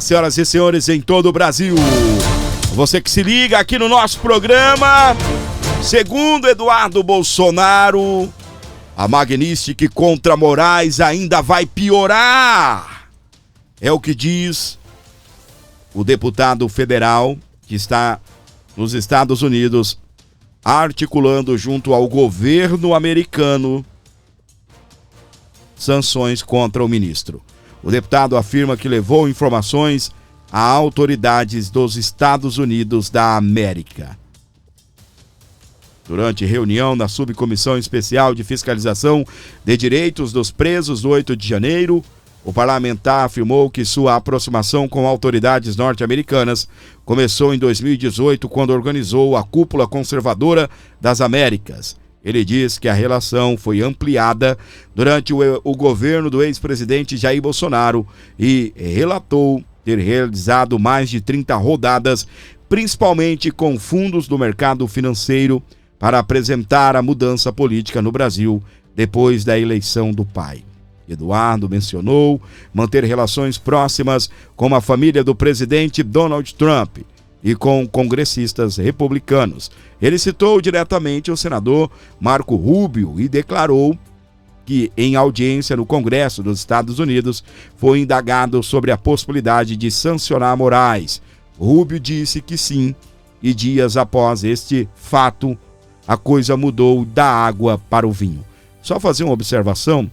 Senhoras e senhores em todo o Brasil, você que se liga aqui no nosso programa, segundo Eduardo Bolsonaro, a Magnitsky contra Moraes ainda vai piorar. É o que diz o deputado federal que está nos Estados Unidos, articulando junto ao governo americano sanções contra o ministro. O deputado afirma que levou informações a autoridades dos Estados Unidos da América. Durante reunião na Subcomissão Especial de Fiscalização de Direitos dos Presos do 8 de janeiro, o parlamentar afirmou que sua aproximação com autoridades norte-americanas começou em 2018, quando organizou a Cúpula Conservadora das Américas. Ele diz que a relação foi ampliada durante o governo do ex-presidente Jair Bolsonaro e relatou ter realizado mais de 30 rodadas, principalmente com fundos do mercado financeiro, para apresentar a mudança política no Brasil depois da eleição do pai. Eduardo mencionou manter relações próximas com a família do presidente Donald Trump e com congressistas republicanos. Ele citou diretamente o senador Marco Rubio e declarou que, em audiência no Congresso dos Estados Unidos, foi indagado sobre a possibilidade de sancionar Moraes. Rubio disse que sim, e dias após este fato, a coisa mudou da água para o vinho. Só fazer uma observação: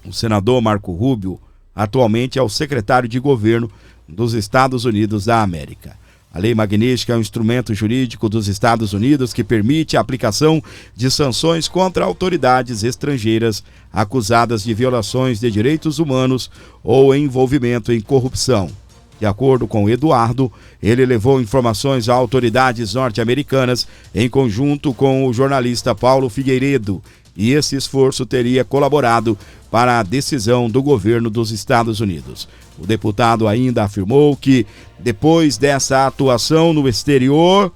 o senador Marco Rubio atualmente é o secretário de governo dos Estados Unidos da América. A Lei Magnitsky é um instrumento jurídico dos Estados Unidos que permite a aplicação de sanções contra autoridades estrangeiras acusadas de violações de direitos humanos ou envolvimento em corrupção. De acordo com Eduardo, ele levou informações a autoridades norte-americanas em conjunto com o jornalista Paulo Figueiredo, e esse esforço teria colaborado para a decisão do governo dos Estados Unidos. O deputado ainda afirmou que, depois dessa atuação no exterior,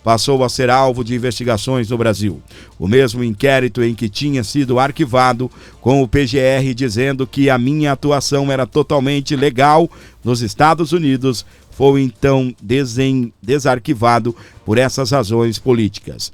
passou a ser alvo de investigações no Brasil. O mesmo inquérito em que tinha sido arquivado com o PGR dizendo que a minha atuação era totalmente legal nos Estados Unidos foi então desarquivado por essas razões políticas.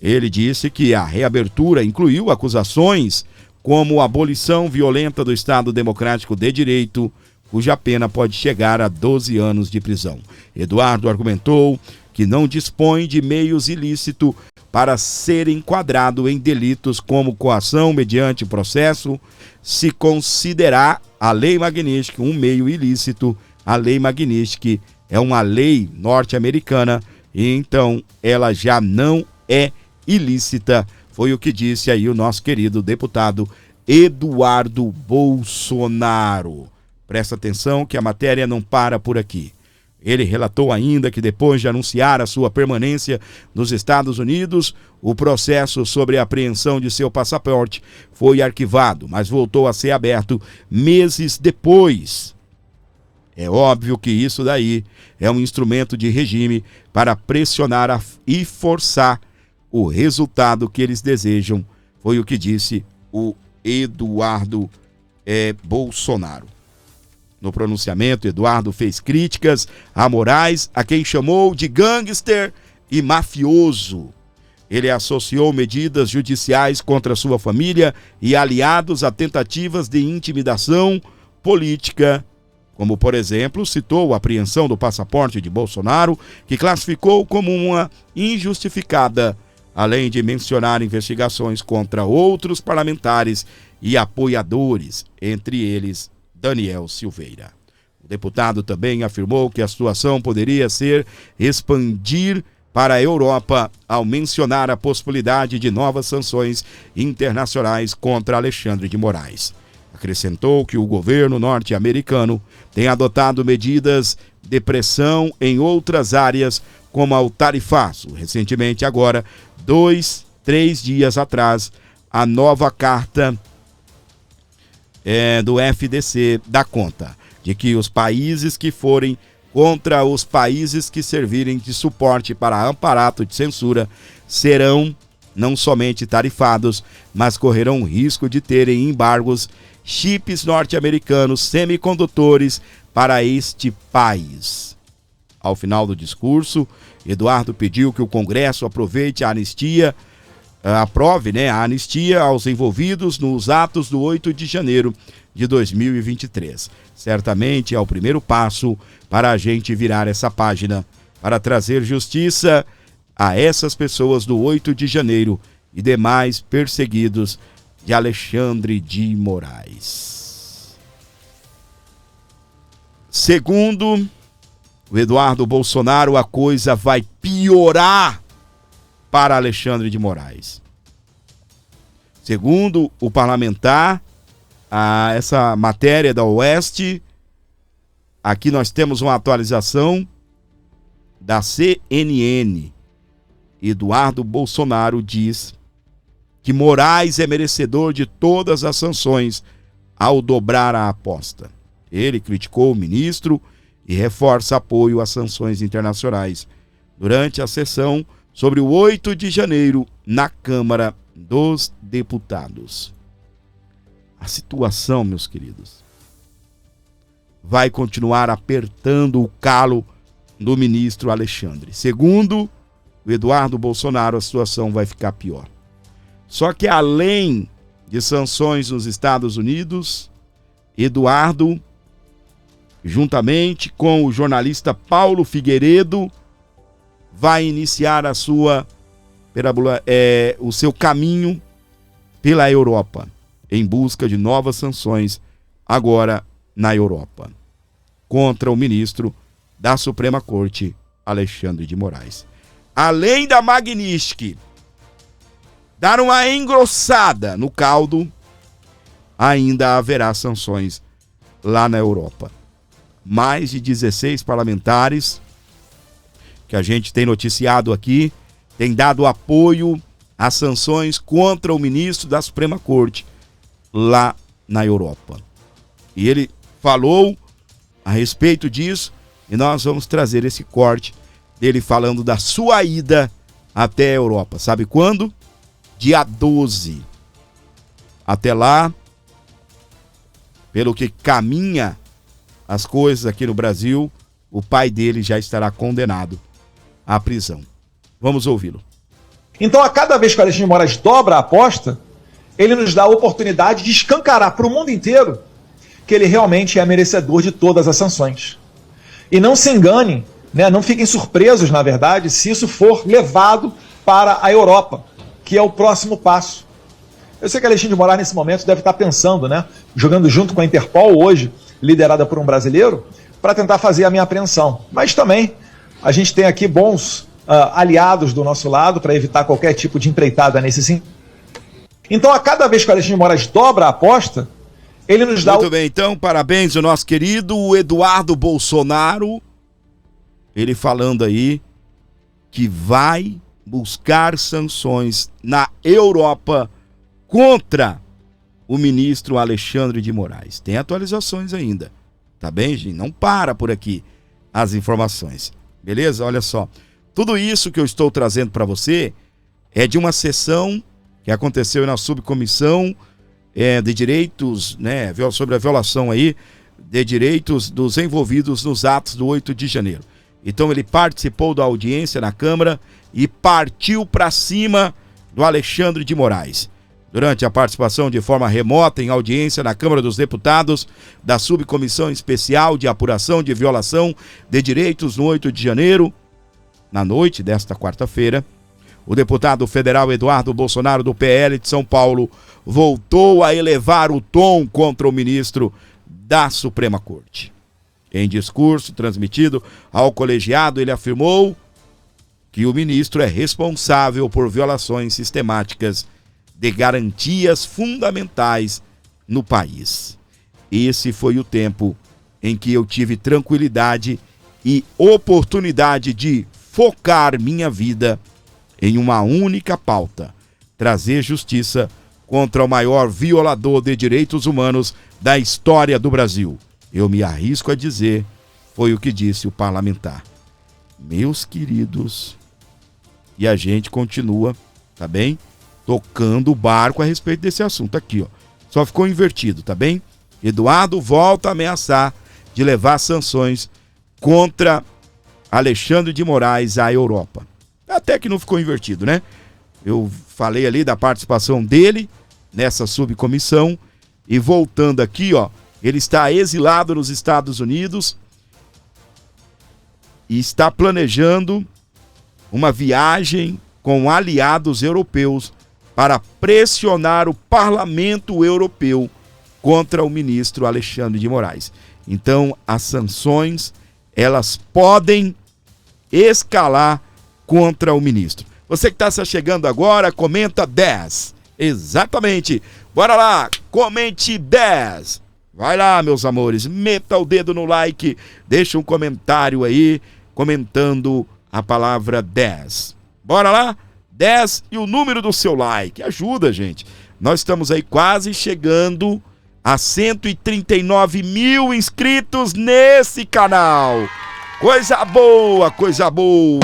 Ele disse que a reabertura incluiu acusações como a abolição violenta do Estado Democrático de Direito, cuja pena pode chegar a 12 anos de prisão. Eduardo argumentou que não dispõe de meios ilícitos para ser enquadrado em delitos como coação mediante processo, se considerar a Lei Magnitsky um meio ilícito. A Lei Magnitsky é uma lei norte-americana e então ela já não é ilícita, foi o que disse aí o nosso querido deputado Eduardo Bolsonaro. Presta atenção que a matéria não para por aqui. Ele relatou ainda que depois de anunciar a sua permanência nos Estados Unidos, o processo sobre a apreensão de seu passaporte foi arquivado, mas voltou a ser aberto meses depois. É óbvio que isso daí é um instrumento de regime para pressionar e forçar o resultado que eles desejam, foi o que disse o Eduardo Bolsonaro. No pronunciamento, Eduardo fez críticas a Moraes, a quem chamou de gangster e mafioso. Ele associou medidas judiciais contra sua família e aliados a tentativas de intimidação política, como, por exemplo, citou a apreensão do passaporte de Bolsonaro, que classificou como uma injustificada, além de mencionar investigações contra outros parlamentares e apoiadores, entre eles Daniel Silveira. O deputado também afirmou que a situação poderia ser expandir para a Europa ao mencionar a possibilidade de novas sanções internacionais contra Alexandre de Moraes. Acrescentou que o governo norte-americano tem adotado medidas de pressão em outras áreas, como o tarifaço. Recentemente, agora, 3 dias atrás, a nova carta do FDC dá conta de que os países que forem contra os países que servirem de suporte para aparato de censura serão não somente tarifados, mas correrão risco de terem embargos, chips norte-americanos, semicondutores, para este país. Ao final do discurso, Eduardo pediu que o Congresso aprove a anistia aos envolvidos nos atos do 8 de janeiro de 2023. Certamente é o primeiro passo para a gente virar essa página, para trazer justiça a essas pessoas do 8 de janeiro e demais perseguidos de Alexandre de Moraes. Segundo o Eduardo Bolsonaro, a coisa vai piorar para Alexandre de Moraes. Segundo o parlamentar, essa matéria da Oeste, aqui nós temos uma atualização da CNN. Eduardo Bolsonaro diz que Moraes é merecedor de todas as sanções ao dobrar a aposta. Ele criticou o ministro e reforça apoio às sanções internacionais durante a sessão sobre o 8 de janeiro na Câmara dos Deputados. A situação, meus queridos, vai continuar apertando o calo do ministro Alexandre. Segundo o Eduardo Bolsonaro, a situação vai ficar pior. Só que além de sanções nos Estados Unidos, Eduardo, juntamente com o jornalista Paulo Figueiredo, vai iniciar o seu caminho pela Europa, em busca de novas sanções agora na Europa, contra o ministro da Suprema Corte, Alexandre de Moraes. Além da Magnitsky dar uma engrossada no caldo, ainda haverá sanções lá na Europa. Mais de 16 parlamentares que a gente tem noticiado aqui têm dado apoio às sanções contra o ministro da Suprema Corte lá na Europa. E ele falou a respeito disso e nós vamos trazer esse corte dele falando da sua ida até a Europa. Sabe quando? Dia 12. Até lá, pelo que caminha as coisas aqui no Brasil, o pai dele já estará condenado à prisão. Vamos ouvi-lo. Então, a cada vez que o Alexandre de Moraes dobra a aposta, ele nos dá a oportunidade de escancarar para o mundo inteiro que ele realmente é merecedor de todas as sanções. E não se enganem, né? Não fiquem surpresos, na verdade, se isso for levado para a Europa, que é o próximo passo. Eu sei que Alexandre de Moraes, nesse momento, deve estar pensando, né? Jogando junto com a Interpol, hoje, liderada por um brasileiro, para tentar fazer a minha apreensão. Mas também, a gente tem aqui bons aliados do nosso lado para evitar qualquer tipo de empreitada nesse sentido. Então, a cada vez que o Alexandre de Moraes dobra a aposta, ele nos dá... Muito bem, então, parabéns ao nosso querido Eduardo Bolsonaro, ele falando aí que vai buscar sanções na Europa contra o ministro Alexandre de Moraes. Tem atualizações ainda, tá bem, gente? Não para por aqui as informações, beleza? Olha só, tudo isso que eu estou trazendo para você é de uma sessão que aconteceu na subcomissão de direitos, né, sobre a violação aí de direitos dos envolvidos nos atos do 8 de janeiro. Então ele participou da audiência na Câmara e partiu para cima do Alexandre de Moraes. Durante a participação de forma remota em audiência na Câmara dos Deputados da Subcomissão Especial de Apuração de Violação de Direitos no 8 de janeiro, na noite desta quarta-feira, o deputado federal Eduardo Bolsonaro, do PL de São Paulo, voltou a elevar o tom contra o ministro da Suprema Corte. Em discurso transmitido ao colegiado, ele afirmou que o ministro é responsável por violações sistemáticas de garantias fundamentais no país. Esse foi o tempo em que eu tive tranquilidade e oportunidade de focar minha vida em uma única pauta: trazer justiça contra o maior violador de direitos humanos da história do Brasil. Eu me arrisco a dizer, foi o que disse o parlamentar. Meus queridos, e a gente continua, tá bem? Tocando o barco a respeito desse assunto aqui, ó. Só ficou invertido, tá bem? Eduardo volta a ameaçar de levar sanções contra Alexandre de Moraes à Europa. Até que não ficou invertido, né? Eu falei ali da participação dele nessa subcomissão e voltando aqui, ó, ele está exilado nos Estados Unidos e está planejando uma viagem com aliados europeus para pressionar o Parlamento Europeu contra o ministro Alexandre de Moraes. Então, as sanções, elas podem escalar contra o ministro. Você que está se chegando agora, comenta 10. Exatamente. Bora lá, comente 10. Vai lá, meus amores, meta o dedo no like, deixa um comentário aí, comentando a palavra 10. Bora lá? 10 e o número do seu like. Ajuda, gente. Nós estamos aí quase chegando a 139 mil inscritos nesse canal. Coisa boa, coisa boa.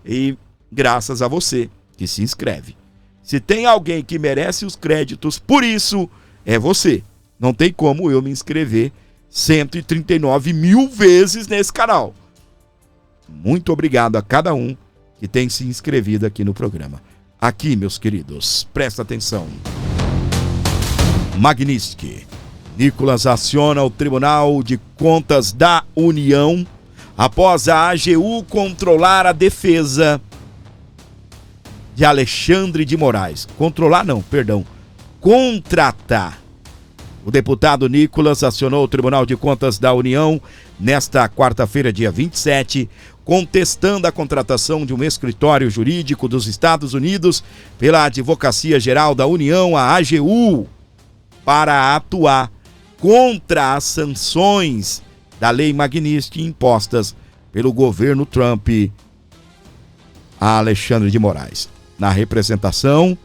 E graças a você que se inscreve. Se tem alguém que merece os créditos por isso, é você. Não tem como eu me inscrever 139 mil vezes nesse canal. Muito obrigado a cada um que tem se inscrevido aqui no programa. Aqui, meus queridos, presta atenção. Magnitsky. Nicolas aciona o Tribunal de Contas da União após a AGU controlar a defesa de Alexandre de Moraes. Contratar. O deputado Nicolas acionou o Tribunal de Contas da União nesta quarta-feira, dia 27, contestando a contratação de um escritório jurídico dos Estados Unidos pela Advocacia Geral da União, a AGU, para atuar contra as sanções da Lei Magnitsky impostas pelo governo Trump a Alexandre de Moraes. Na representação,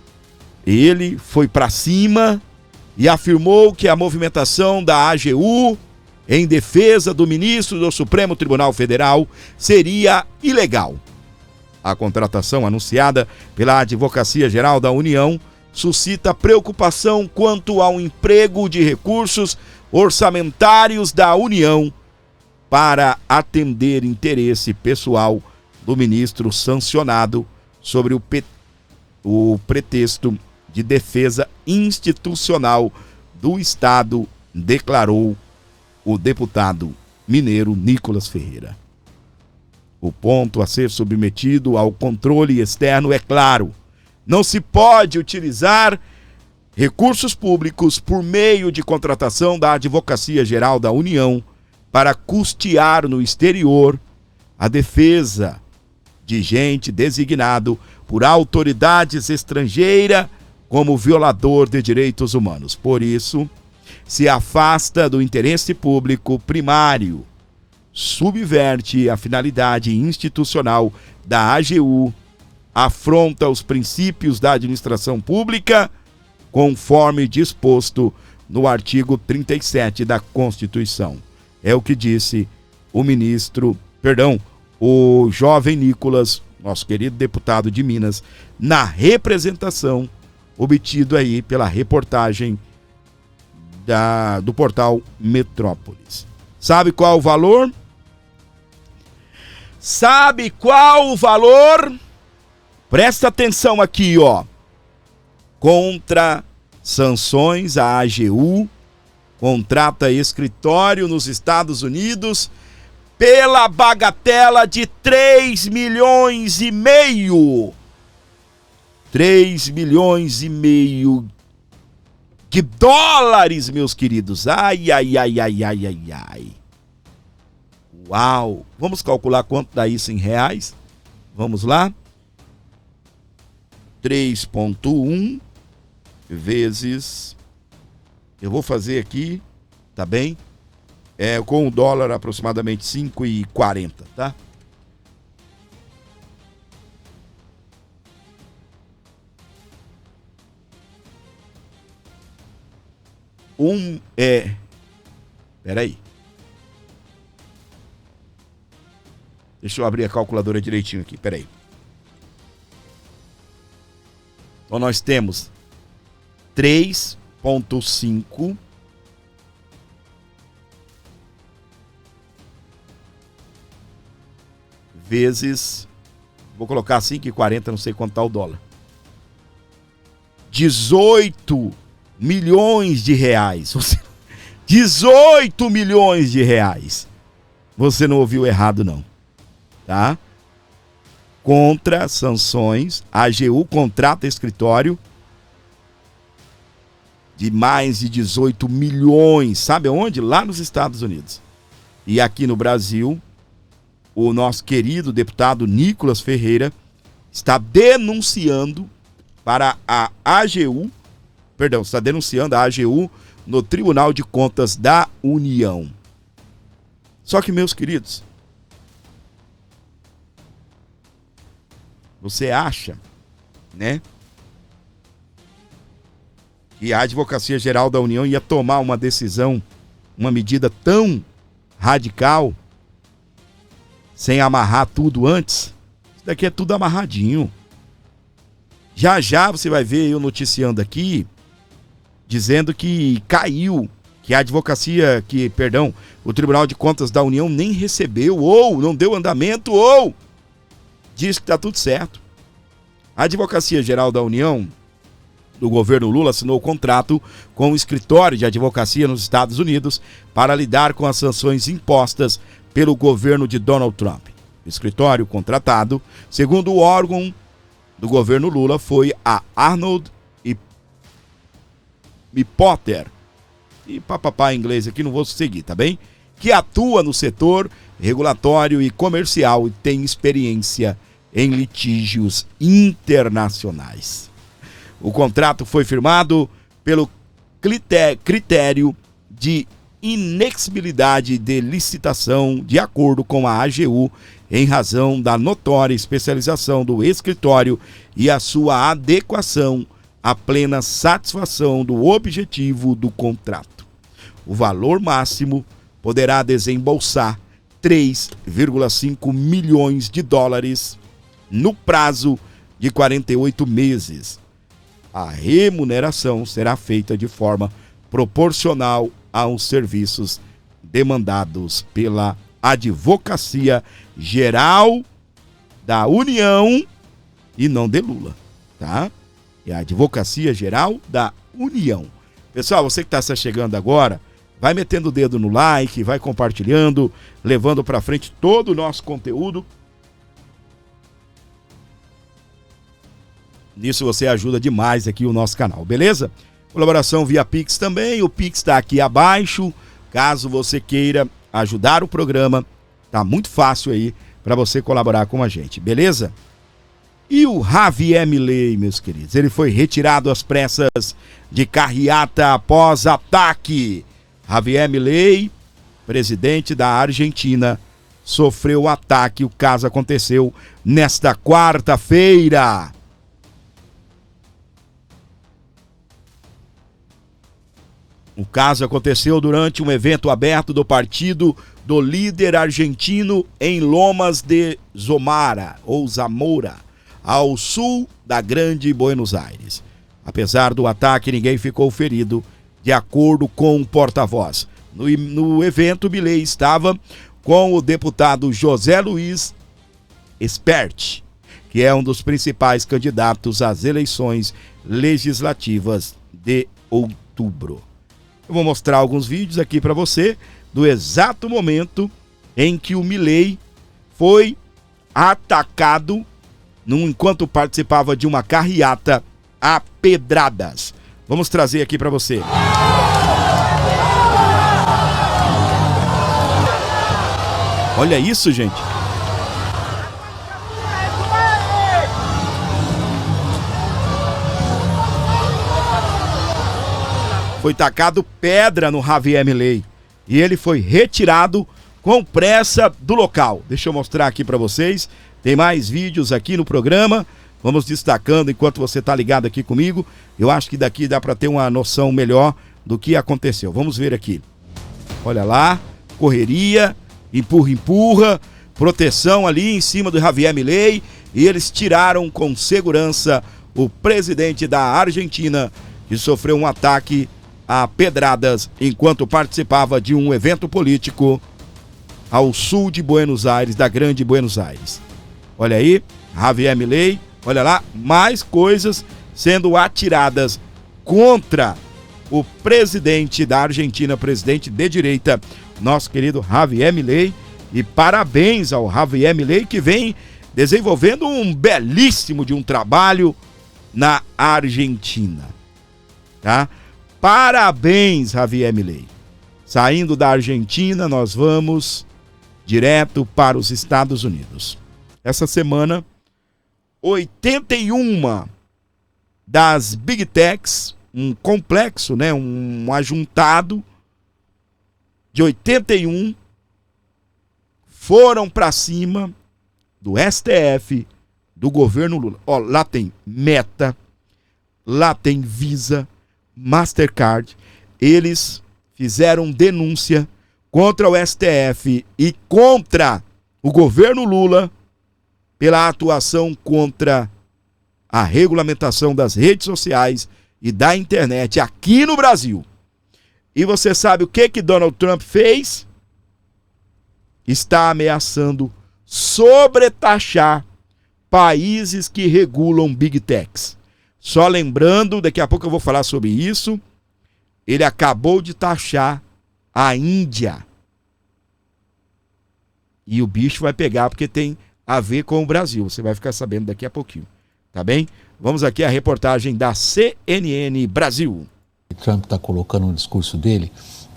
ele foi para cima e afirmou que a movimentação da AGU em defesa do ministro do Supremo Tribunal Federal seria ilegal. A contratação anunciada pela Advocacia Geral da União suscita preocupação quanto ao emprego de recursos orçamentários da União para atender interesse pessoal do ministro sancionado sobre o pretexto de defesa institucional do Estado, declarou o deputado mineiro Nicolas Ferreira. O ponto a ser submetido ao controle externo é claro: não se pode utilizar recursos públicos por meio de contratação da Advocacia Geral da União para custear no exterior a defesa de gente designado por autoridades estrangeiras como violador de direitos humanos. Por isso, se afasta do interesse público primário, subverte a finalidade institucional da AGU, afronta os princípios da administração pública, conforme disposto no artigo 37 da Constituição. É o que disse o jovem Nicolas, nosso querido deputado de Minas, na representação obtido aí pela reportagem do portal Metrópolis. Sabe qual o valor? Presta atenção aqui, ó. Contra sanções, a AGU contrata escritório nos Estados Unidos pela bagatela de 3 milhões e meio. 3 milhões e meio de dólares, meus queridos. Ai. Uau! Vamos calcular quanto dá isso em reais? Vamos lá? 3,1 vezes... Eu vou fazer aqui, tá bem? Com o dólar aproximadamente 5,40, tá? Peraí. Deixa eu abrir a calculadora direitinho aqui, peraí. Então nós temos 3,5 vezes, vou colocar 5,40, não sei quanto tá o dólar. 18 milhões de reais. 18 milhões de reais. Você não ouviu errado, não. Tá? Contra sanções, a AGU contrata escritório de mais de 18 milhões. Sabe onde? Lá nos Estados Unidos. E aqui no Brasil, o nosso querido deputado Nicolas Ferreira está denunciando para a AGU, está denunciando a AGU no Tribunal de Contas da União. Só que, meus queridos, você acha, né, que a Advocacia Geral da União ia tomar uma decisão, uma medida tão radical, sem amarrar tudo antes? Isso daqui é tudo amarradinho. Já já você vai ver eu noticiando aqui, dizendo que caiu, que a advocacia, o Tribunal de Contas da União nem recebeu, ou não deu andamento, ou diz que está tudo certo. A Advocacia Geral da União, do governo Lula, assinou o contrato com o escritório de advocacia nos Estados Unidos para lidar com as sanções impostas pelo governo de Donald Trump. O escritório contratado, segundo o órgão do governo Lula, foi a Arnold e Potter, e papapá em inglês aqui, não vou seguir, tá bem? Que atua no setor regulatório e comercial e tem experiência em litígios internacionais. O contrato foi firmado pelo critério de inexigibilidade de licitação de acordo com a AGU, em razão da notória especialização do escritório e a sua adequação à plena satisfação do objetivo do contrato. O valor máximo poderá desembolsar 3,5 milhões de dólares no prazo de 48 meses. A remuneração será feita de forma proporcional aos serviços demandados pela Advocacia Geral da União e não de Lula, tá? É a Advocacia Geral da União. Pessoal, você que está chegando agora, vai metendo o dedo no like, vai compartilhando, levando para frente todo o nosso conteúdo. Nisso você ajuda demais aqui o nosso canal, beleza? Colaboração via Pix também, o Pix está aqui abaixo. Caso você queira ajudar o programa, tá muito fácil aí para você colaborar com a gente, beleza? E o Javier Milei, meus queridos, ele foi retirado às pressas de carreata após ataque. Javier Milei, presidente da Argentina, sofreu ataque. O caso aconteceu nesta quarta-feira. O caso aconteceu durante um evento aberto do partido do líder argentino em Lomas de Zamora, ao sul da Grande Buenos Aires. Apesar do ataque, ninguém ficou ferido, de acordo com o porta-voz. No evento, Milei estava com o deputado José Luiz Espert, que é um dos principais candidatos às eleições legislativas de outubro. Eu vou mostrar alguns vídeos aqui para você do exato momento em que o Milei foi atacado enquanto participava de uma carreata a pedradas. Vamos trazer aqui para você. Olha isso, gente. Foi tacado pedra no Javier Milei e ele foi retirado com pressa do local. Deixa eu mostrar aqui para vocês. Tem mais vídeos aqui no programa. Vamos destacando enquanto você está ligado aqui comigo. Eu acho que daqui dá para ter uma noção melhor do que aconteceu. Vamos ver aqui. Olha lá, correria, empurra, proteção ali em cima do Javier Milei. E eles tiraram com segurança o presidente da Argentina, que sofreu um ataque a pedradas enquanto participava de um evento político ao sul de Buenos Aires, da grande Buenos Aires. Olha aí, Javier Milei, olha lá, mais coisas sendo atiradas contra o presidente da Argentina, presidente de direita, nosso querido Javier Milei. E parabéns ao Javier Milei, que vem desenvolvendo um belíssimo de um trabalho na Argentina, tá? Parabéns, Javier Milei. Saindo da Argentina, nós vamos direto para os Estados Unidos. Essa semana, 81 das Big Techs, um complexo, né, um ajuntado de 81, foram para cima do STF, do governo Lula. Ó, lá tem Meta, lá tem Visa, Mastercard. Eles fizeram denúncia contra o STF e contra o governo Lula pela atuação contra a regulamentação das redes sociais e da internet aqui no Brasil. E você sabe o que Donald Trump fez? Está ameaçando sobretaxar países que regulam Big Techs. Só lembrando, daqui a pouco eu vou falar sobre isso, ele acabou de taxar a Índia. E o bicho vai pegar porque tem a ver com o Brasil. Você vai ficar sabendo daqui a pouquinho, tá bem? Vamos aqui à reportagem da CNN Brasil. O Trump está colocando no discurso dele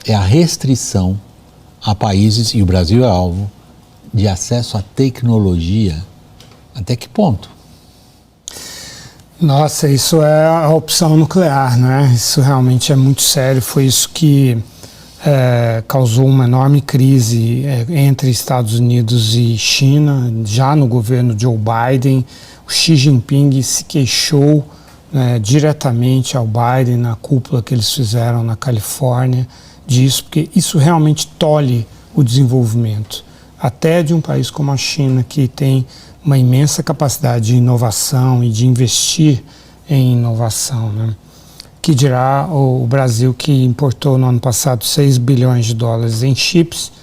é a restrição a países, e o Brasil é alvo, de acesso à tecnologia. Até que ponto? Nossa, isso é a opção nuclear, né? Isso realmente é muito sério. Foi isso que causou uma enorme crise entre Estados Unidos e China, já no governo Joe Biden. O Xi Jinping se queixou diretamente ao Biden na cúpula que eles fizeram na Califórnia disso, porque isso realmente tolhe o desenvolvimento, até de um país como a China, que tem uma imensa capacidade de inovação e de investir em inovação, né? Que dirá o Brasil, que importou no ano passado 6 bilhões de dólares em chips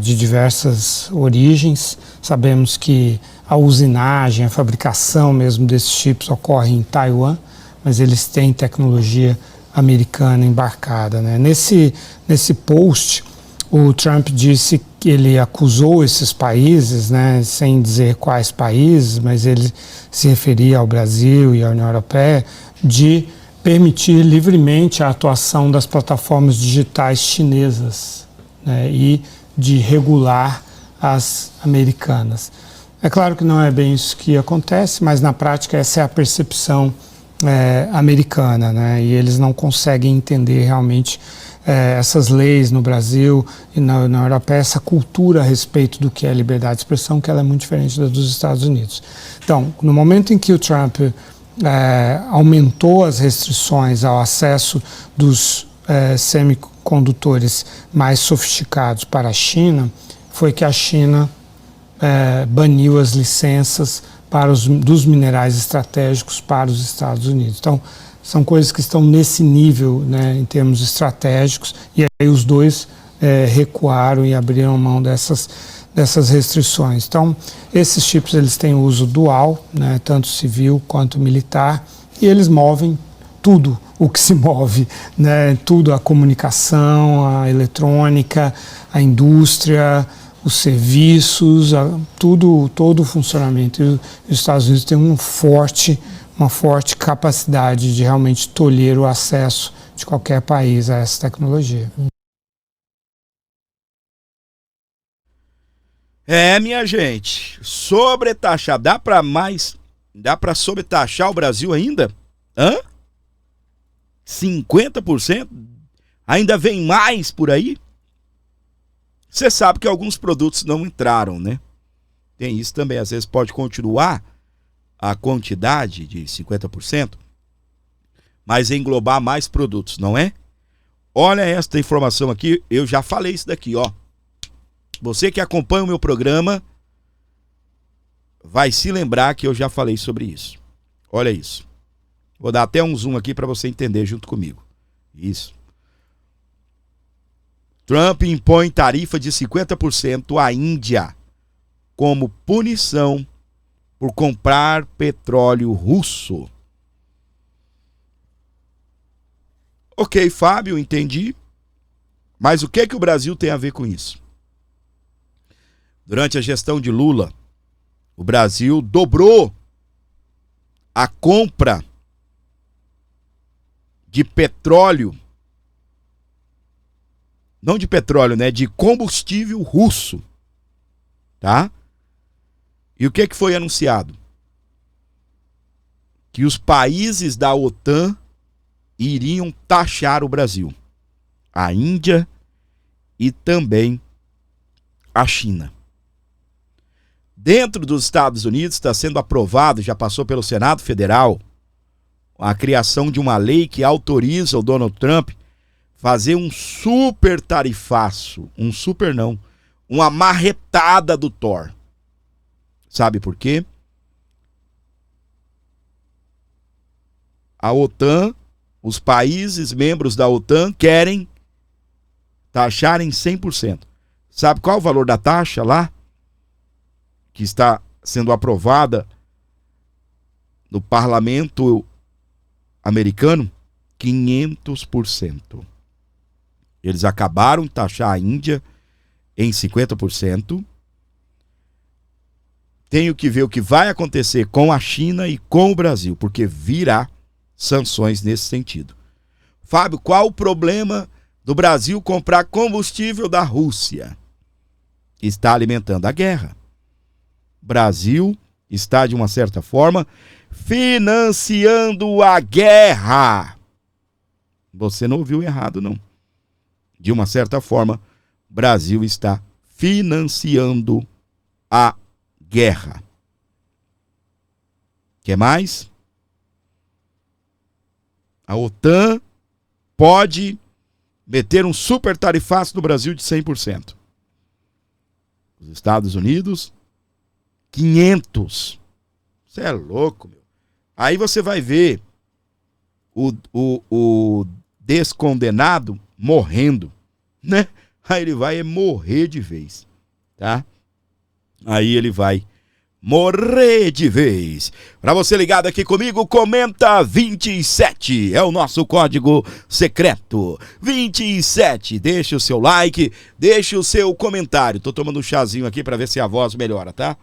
de diversas origens. Sabemos que a usinagem, a fabricação mesmo desses chips ocorre em Taiwan, mas eles têm tecnologia americana embarcada, né? Nesse post, o Trump disse que ele acusou esses países, né, sem dizer quais países, mas ele se referia ao Brasil e à União Europeia, de permitir livremente a atuação das plataformas digitais chinesas, né, e de regular as americanas. É claro que não é bem isso que acontece, mas na prática essa é a percepção americana, né, e eles não conseguem entender realmente essas leis no Brasil e na União Europeia, essa cultura a respeito do que é liberdade de expressão, que ela é muito diferente da dos Estados Unidos. Então, no momento em que o Trump aumentou as restrições ao acesso dos semicondutores mais sofisticados para a China, foi que a China baniu as licenças dos minerais estratégicos para os Estados Unidos. Então, são coisas que estão nesse nível, né, em termos estratégicos, e aí os dois recuaram e abriram mão dessas restrições. Então, esses chips eles têm uso dual, né, tanto civil quanto militar, e eles movem tudo o que se move, né, tudo, a comunicação, a eletrônica, a indústria, os serviços, todo o funcionamento. E os Estados Unidos têm uma forte capacidade de realmente tolher o acesso de qualquer país a essa tecnologia. Minha gente, sobretaxar, dá para sobretaxar o Brasil ainda? 50%? Ainda vem mais por aí? Você sabe que alguns produtos não entraram, né? Tem isso também, às vezes pode continuar a quantidade de 50%, mas englobar mais produtos, não é? Olha esta informação aqui, eu já falei isso daqui, ó. Você que acompanha o meu programa vai se lembrar que eu já falei sobre isso. Olha isso. Vou dar até um zoom aqui para você entender junto comigo. Isso. Trump impõe tarifa de 50% à Índia como punição por comprar petróleo russo. Ok, Fábio, entendi. Mas o que o Brasil tem a ver com isso? Durante a gestão de Lula, o Brasil dobrou a compra de petróleo, não de petróleo, né, de combustível russo, tá? E o que foi anunciado? Que os países da OTAN iriam taxar o Brasil, a Índia e também a China. Dentro dos Estados Unidos está sendo aprovado, já passou pelo Senado Federal, a criação de uma lei que autoriza o Donald Trump fazer um super tarifaço, uma marretada do Thor. Sabe por quê? A OTAN, os países membros da OTAN querem taxar em 100%. Sabe qual é o valor da taxa lá? Que está sendo aprovada no parlamento americano? 500%. Eles acabaram de taxar a Índia em 50%. Tenho que ver o que vai acontecer com a China e com o Brasil, porque virá sanções nesse sentido. Fábio, qual o problema do Brasil comprar combustível da Rússia? Está alimentando a guerra. Brasil está, de uma certa forma, financiando a guerra. Você não ouviu errado, não. De uma certa forma, Brasil está financiando a guerra. Quer mais? A OTAN pode meter um super tarifaço no Brasil de 100%. Os Estados Unidos, 500%. Você é louco, meu. Aí você vai ver o descondenado morrendo, né? Aí ele vai morrer de vez, tá? Aí ele vai morrer de vez. Para você ligado aqui comigo, comenta 27, é o nosso código secreto. 27, deixa o seu like, deixa o seu comentário. Tô tomando um chazinho aqui para ver se a voz melhora, tá?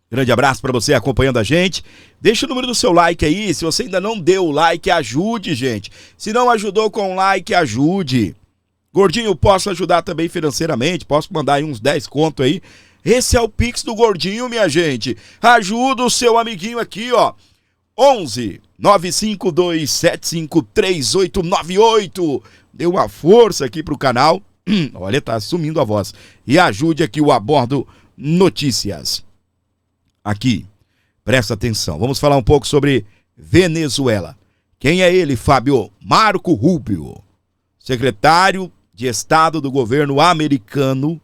Grande abraço para você acompanhando a gente. Deixa o número do seu like aí. Se você ainda não deu o like, ajude, gente. Se não ajudou com o like, ajude. Gordinho, posso ajudar também financeiramente. Posso mandar aí uns 10 conto aí. Esse é o Pix do Gordinho, minha gente. Ajuda o seu amiguinho aqui, ó. 11 95275 3898. Dê uma força aqui pro canal. Olha, tá sumindo a voz. E ajude aqui o Abordo Notícias. Aqui, presta atenção, vamos falar um pouco sobre Venezuela. Quem é ele, Fábio? Marco Rubio, secretário de Estado do governo americano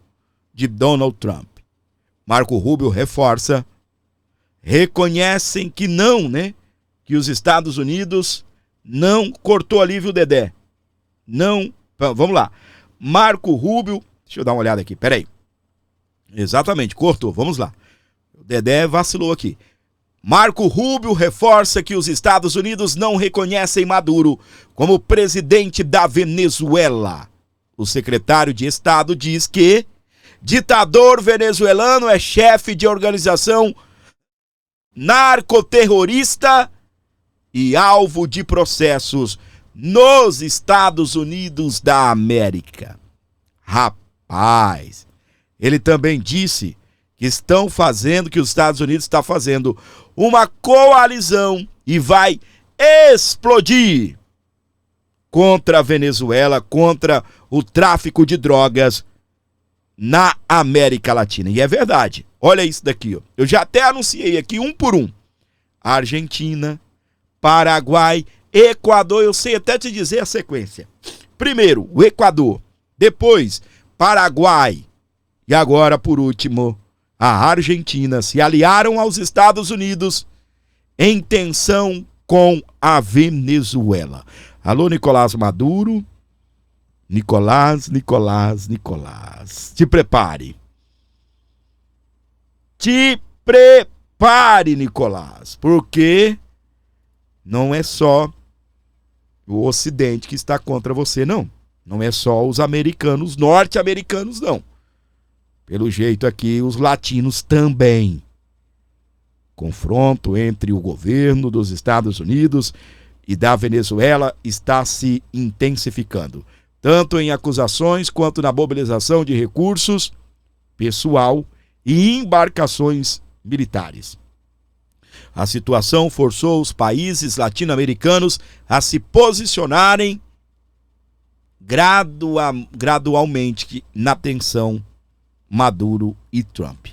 de Donald Trump. Marco Rubio reforça, reconhecem que não, né? Que os Estados Unidos não cortou ali, viu, Dedé? Não, vamos lá. Marco Rubio, deixa eu dar uma olhada aqui, peraí. Exatamente, cortou, vamos lá. O Dedé vacilou aqui. Marco Rubio reforça que os Estados Unidos não reconhecem Maduro como presidente da Venezuela. O secretário de Estado diz que ditador venezuelano é chefe de organização narcoterrorista e alvo de processos nos Estados Unidos da América. Rapaz, ele também disse que que os Estados Unidos está fazendo uma coalizão e vai explodir contra a Venezuela, contra o tráfico de drogas na América Latina. E é verdade. Olha isso daqui, ó. Eu já até anunciei aqui um por um. Argentina, Paraguai, Equador, eu sei até te dizer a sequência. Primeiro, o Equador, depois, Paraguai e agora, por último, a Argentina se aliaram aos Estados Unidos em tensão com a Venezuela. Alô, Nicolás Maduro. Nicolás. Te prepare. Te prepare, Nicolás. Porque não é só o Ocidente que está contra você, não. Não é só os americanos, norte-americanos, não. Pelo jeito aqui, os latinos também. Confronto entre o governo dos Estados Unidos e da Venezuela está se intensificando, tanto em acusações quanto na mobilização de recursos, pessoal e embarcações militares. A situação forçou os países latino-americanos a se posicionarem gradualmente na tensão Maduro e Trump.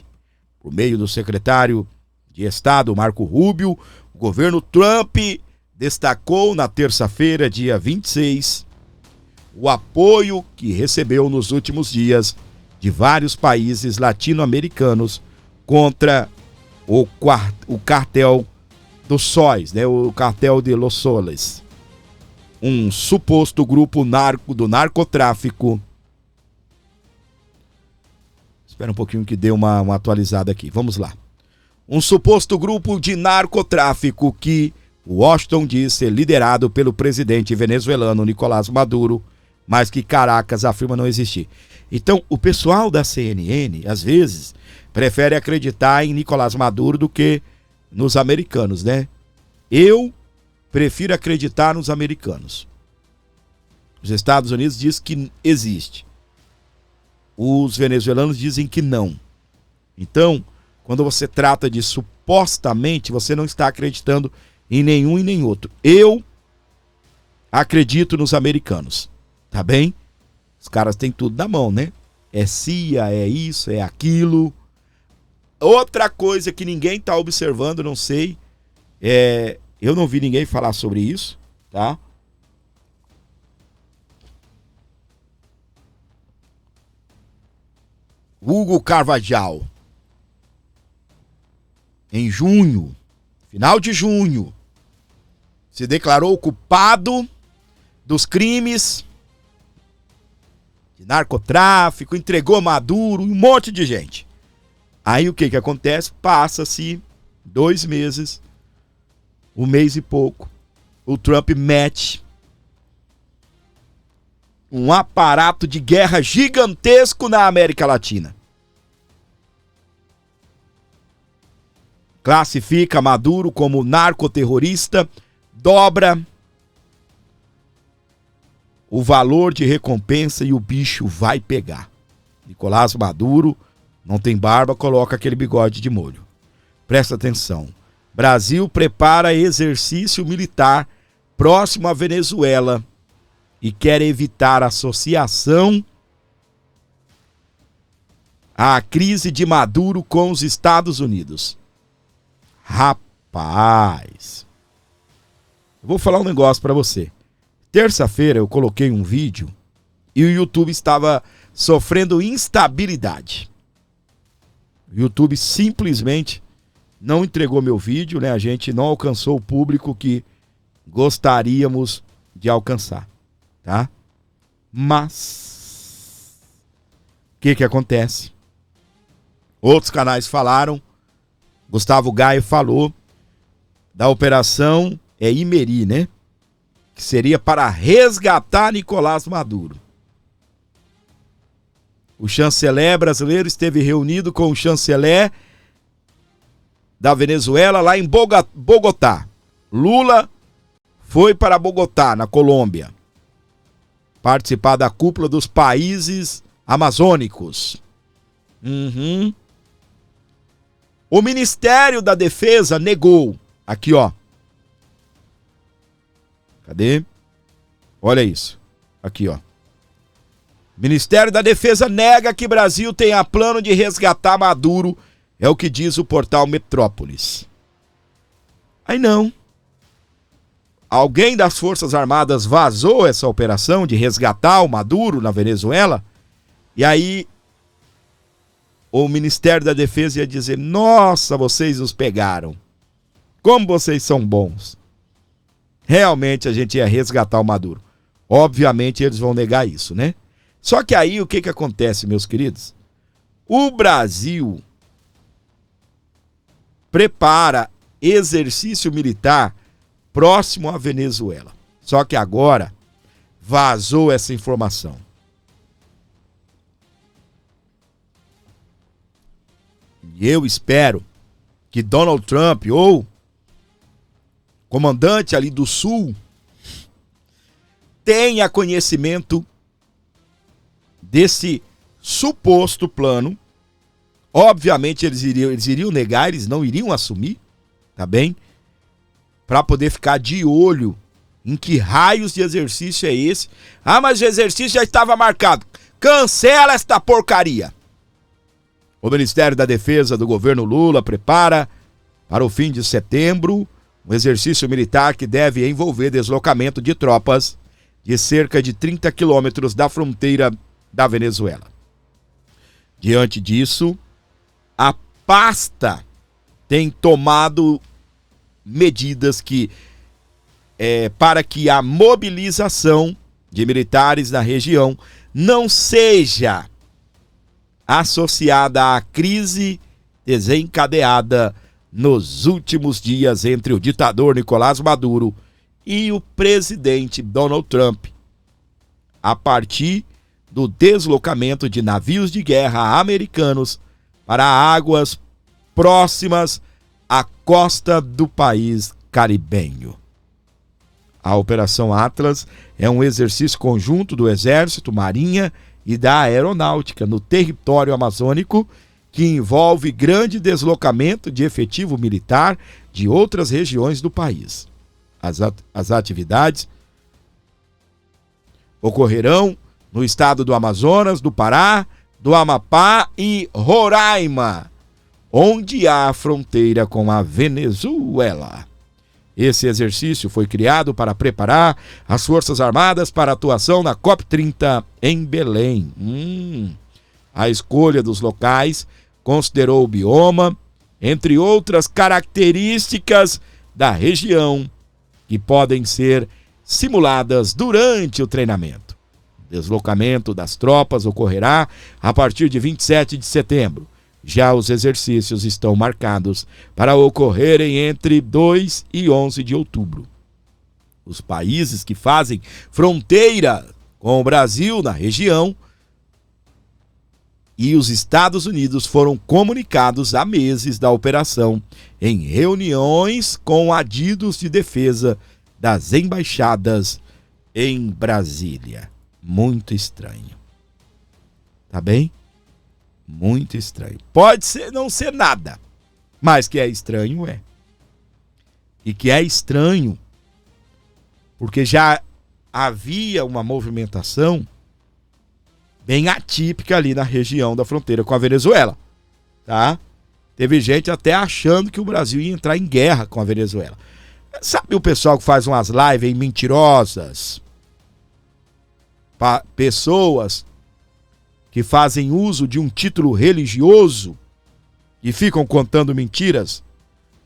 Por meio do secretário de Estado, Marco Rubio, o governo Trump destacou na terça-feira, dia 26, o apoio que recebeu nos últimos dias de vários países latino-americanos contra o cartel dos sóis, né, o cartel de Los Soles, um suposto grupo do narcotráfico. Espera um pouquinho que dê uma atualizada aqui, vamos lá. Um suposto grupo de narcotráfico que Washington diz ser liderado pelo presidente venezuelano Nicolás Maduro, mas que Caracas afirma não existir. Então, o pessoal da CNN, às vezes, prefere acreditar em Nicolás Maduro do que nos americanos, né? Eu prefiro acreditar nos americanos. Os Estados Unidos dizem que existe. Os venezuelanos dizem que não. Então, quando você trata de supostamente, você não está acreditando em nenhum e nem outro. Eu acredito nos americanos, tá bem? Os caras têm tudo na mão, né? É CIA, é isso, é aquilo. Outra coisa que ninguém tá observando, não sei, eu não vi ninguém falar sobre isso, tá? Hugo Carvajal, em junho, final de junho, se declarou culpado dos crimes de narcotráfico, entregou Maduro, um monte de gente. Aí o que acontece? Passa-se 2 meses, 1 mês e pouco, o Trump mete um aparato de guerra gigantesco na América Latina. Classifica Maduro como narcoterrorista, dobra o valor de recompensa e o bicho vai pegar. Nicolás Maduro não tem barba, coloca aquele bigode de molho. Presta atenção. Brasil prepara exercício militar próximo à Venezuela e quer evitar associação à crise de Maduro com os Estados Unidos. Rapaz, eu vou falar um negócio pra você. Terça-feira eu coloquei um vídeo e o YouTube estava sofrendo instabilidade. O YouTube simplesmente não entregou meu vídeo, né? A gente não alcançou o público que gostaríamos de alcançar, tá? Mas o que acontece? Outros canais falaram, Gustavo Gaio falou da operação Imeri, né? Que seria para resgatar Nicolás Maduro. O chanceler brasileiro esteve reunido com o chanceler da Venezuela lá em Bogotá. Lula foi para Bogotá, na Colômbia, participar da cúpula dos países amazônicos. O Ministério da Defesa negou. Aqui, ó. Cadê? Olha isso. Aqui, ó. Ministério da Defesa nega que Brasil tenha plano de resgatar Maduro, é o que diz o portal Metrópolis. Aí não. Alguém das Forças Armadas vazou essa operação de resgatar o Maduro na Venezuela, e aí o Ministério da Defesa ia dizer: nossa, vocês nos pegaram. Como vocês são bons. realmente a gente ia resgatar o Maduro. Obviamente eles vão negar isso, né? Só que aí o que acontece, meus queridos? O Brasil prepara exercício militar próximo à Venezuela. Só que agora vazou essa informação. E eu espero que Donald Trump ou comandante ali do Sul tenha conhecimento desse suposto plano. Obviamente eles iriam negar, eles não iriam assumir, tá bem? Para poder ficar de olho em que raios de exercício é esse. Ah, mas o exercício já estava marcado. Cancela esta porcaria. O Ministério da Defesa do governo Lula prepara para o fim de setembro um exercício militar que deve envolver deslocamento de tropas de cerca de 30 quilômetros da fronteira da Venezuela. Diante disso, a pasta tem tomado medidas para que a mobilização de militares na região não seja associada à crise desencadeada nos últimos dias entre o ditador Nicolás Maduro e o presidente Donald Trump, a partir do deslocamento de navios de guerra americanos para águas próximas à costa do país caribenho. A Operação Atlas é um exercício conjunto do Exército, Marinha e da Aeronáutica no território amazônico, que envolve grande deslocamento de efetivo militar de outras regiões do país. As atividades ocorrerão no estado do Amazonas, do Pará, do Amapá e Roraima, onde há fronteira com a Venezuela. Esse exercício foi criado para preparar as Forças Armadas para atuação na COP30 em Belém. A escolha dos locais considerou o bioma, entre outras características da região, que podem ser simuladas durante o treinamento. O deslocamento das tropas ocorrerá a partir de 27 de setembro. Já os exercícios estão marcados para ocorrerem entre 2 e 11 de outubro. Os países que fazem fronteira com o Brasil na região e os Estados Unidos foram comunicados há meses da operação em reuniões com adidos de defesa das embaixadas em Brasília. Muito estranho. Tá bem? Muito estranho. Pode não ser nada, mas que é estranho, é. E que é estranho porque já havia uma movimentação bem atípica ali na região da fronteira com a Venezuela, tá? Teve gente até achando que o Brasil ia entrar em guerra com a Venezuela. Sabe o pessoal que faz umas lives mentirosas? Pessoas que fazem uso de um título religioso e ficam contando mentiras?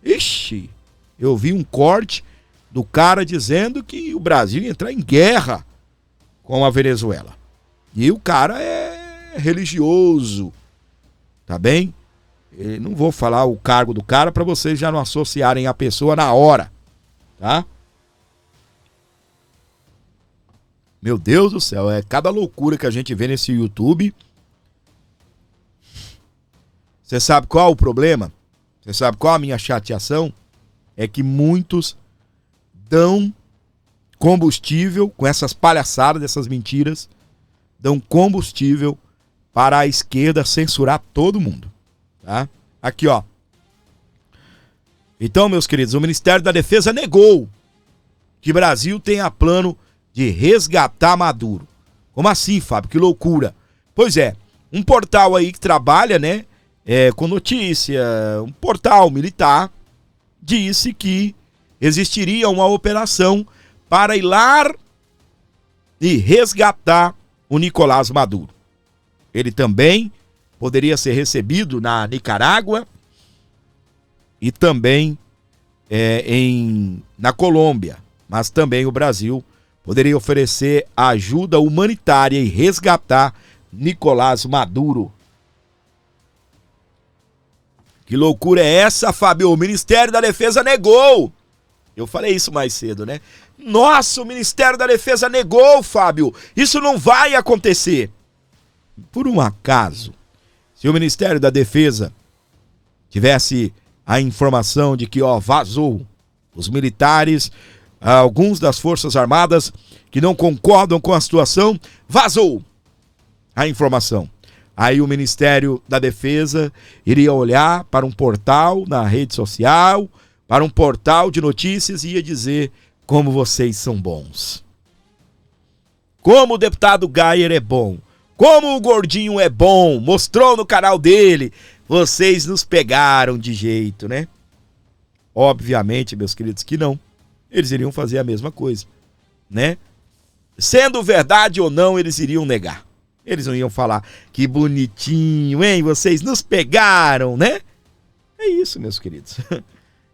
Ixi, eu vi um corte do cara dizendo que o Brasil ia entrar em guerra com a Venezuela. E o cara é religioso, tá bem? Eu não vou falar o cargo do cara para vocês já não associarem a pessoa na hora, tá? Meu Deus do céu, é cada loucura que a gente vê nesse YouTube. Você sabe qual é o problema? Você sabe qual é a minha chateação? É que muitos dão combustível com essas palhaçadas, dessas mentiras, dão combustível para a esquerda censurar todo mundo, tá? Aqui, ó. Então, meus queridos, o Ministério da Defesa negou que o Brasil tenha plano de resgatar Maduro. Como assim, Fábio? Que loucura. Pois é, um portal aí que trabalha, né, com notícia, um portal militar, disse que existiria uma operação para ir lá e resgatar o Nicolás Maduro. Ele também poderia ser recebido na Nicarágua e também na Colômbia. mas também o Brasil poderia oferecer ajuda humanitária e resgatar Nicolás Maduro. Que loucura é essa, Fábio? O Ministério da Defesa negou. Eu falei isso mais cedo, né? Nossa, o Ministério da Defesa negou, Fábio. Isso não vai acontecer. Por um acaso, se o Ministério da Defesa tivesse a informação de que, vazou, os militares, alguns das Forças Armadas que não concordam com a situação, vazou a informação. Aí o Ministério da Defesa iria olhar para um portal na rede social, para um portal de notícias e ia dizer como vocês são bons. Como o deputado Gayer é bom. Como o Gordinho é bom. Mostrou no canal dele. Vocês nos pegaram de jeito, né? Obviamente, meus queridos, que não. Eles iriam fazer a mesma coisa, né? Sendo verdade ou não, eles iriam negar. Eles não iam falar, que bonitinho, hein? Vocês nos pegaram, né? É isso, meus queridos.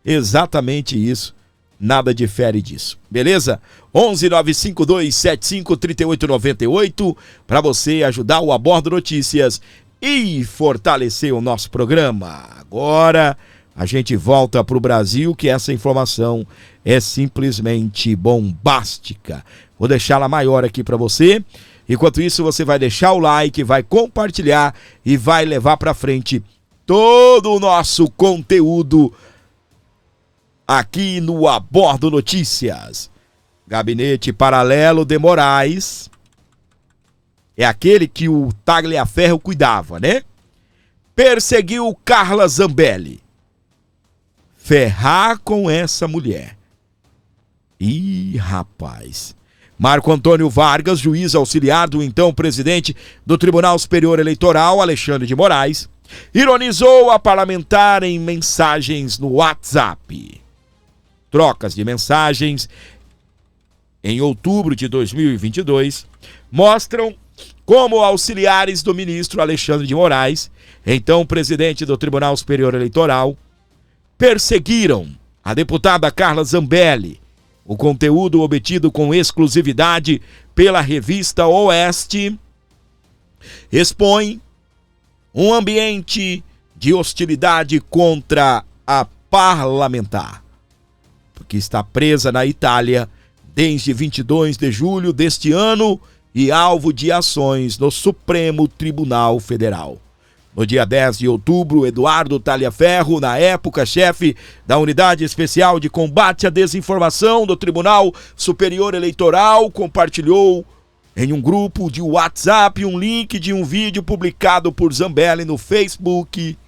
Exatamente isso. Nada difere disso. Beleza? 11952753898 para você ajudar o Abordo Notícias e fortalecer o nosso programa. Agora a gente volta para o Brasil, que essa informação é simplesmente bombástica. Vou deixá-la maior aqui para você. Enquanto isso, você vai deixar o like, vai compartilhar e vai levar para frente todo o nosso conteúdo aqui no Abordo Notícias. Gabinete Paralelo de Moraes é aquele que o Tagliaferro cuidava, né? Perseguiu Carla Zambelli. Ferrar com essa mulher. Ih, rapaz. Marco Antônio Vargas, juiz auxiliar do então presidente do Tribunal Superior Eleitoral, Alexandre de Moraes, ironizou a parlamentar em mensagens no WhatsApp. Trocas de mensagens em outubro de 2022 mostram como auxiliares do ministro Alexandre de Moraes, então presidente do Tribunal Superior Eleitoral, perseguiram a deputada Carla Zambelli. O conteúdo obtido com exclusividade pela revista Oeste expõe um ambiente de hostilidade contra a parlamentar, que está presa na Itália desde 22 de julho deste ano e alvo de ações no Supremo Tribunal Federal. No dia 10 de outubro, Eduardo Tagliaferro, na época chefe da Unidade Especial de Combate à Desinformação do Tribunal Superior Eleitoral, compartilhou em um grupo de WhatsApp um link de um vídeo publicado por Zambelli no Facebook.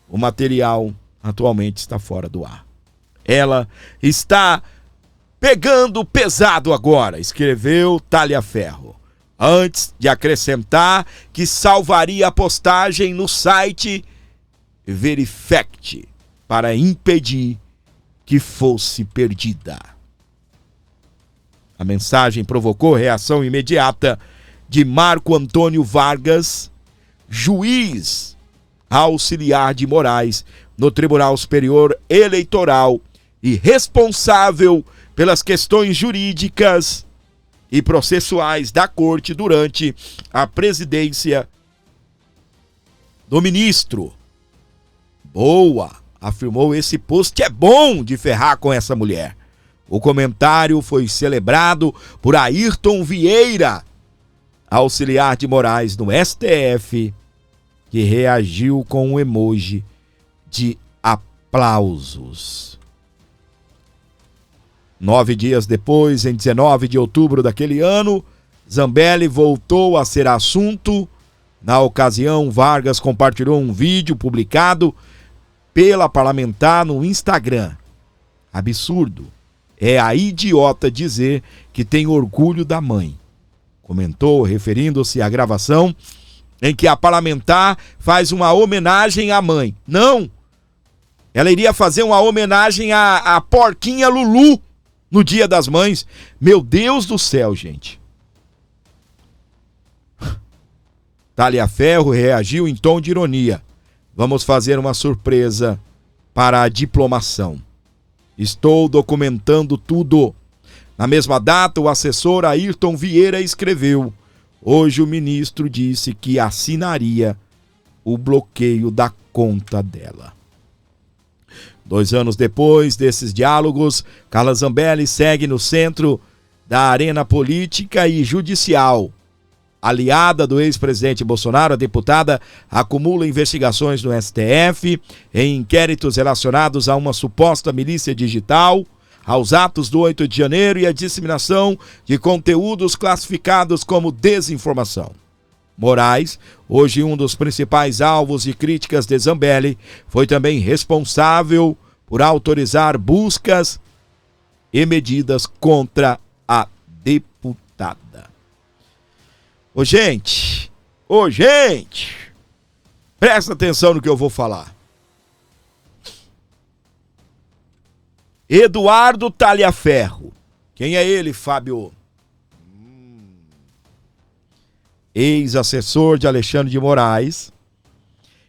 O material atualmente está fora do ar. Ela está pegando pesado agora, escreveu Tagliaferro, antes de acrescentar que salvaria a postagem no site Verifact para impedir que fosse perdida. A mensagem provocou reação imediata de Marco Antônio Vargas, juiz auxiliar de Moraes no Tribunal Superior Eleitoral e responsável pelas questões jurídicas e processuais da corte durante a presidência do ministro. Boa, afirmou, esse post é bom de ferrar com essa mulher. O comentário foi celebrado por Ayrton Vieira, auxiliar de Moraes no STF, que reagiu com um emoji de aplausos. 9 dias depois, em 19 de outubro daquele ano, Zambelli voltou a ser assunto. Na ocasião, Vargas compartilhou um vídeo publicado pela parlamentar no Instagram. Absurdo. É a idiota dizer que tem orgulho da mãe. Comentou, referindo-se à gravação em que a parlamentar faz uma homenagem à mãe. Não! Ela iria fazer uma homenagem à porquinha Lulu no Dia das Mães. Meu Deus do céu, gente. Tagliaferro reagiu em tom de ironia. Vamos fazer uma surpresa para a diplomação. Estou documentando tudo. Na mesma data, o assessor Ayrton Vieira escreveu: hoje o ministro disse que assinaria o bloqueio da conta dela. 2 anos depois desses diálogos, Carla Zambelli segue no centro da arena política e judicial. Aliada do ex-presidente Bolsonaro, a deputada acumula investigações no STF em inquéritos relacionados a uma suposta milícia digital, aos atos do 8 de janeiro e à disseminação de conteúdos classificados como desinformação. Moraes, hoje um dos principais alvos de críticas de Zambelli, foi também responsável por autorizar buscas e medidas contra a deputada. Ô gente, presta atenção no que eu vou falar. Eduardo Talhaferro. Quem é ele, Fábio? Ex-assessor de Alexandre de Moraes,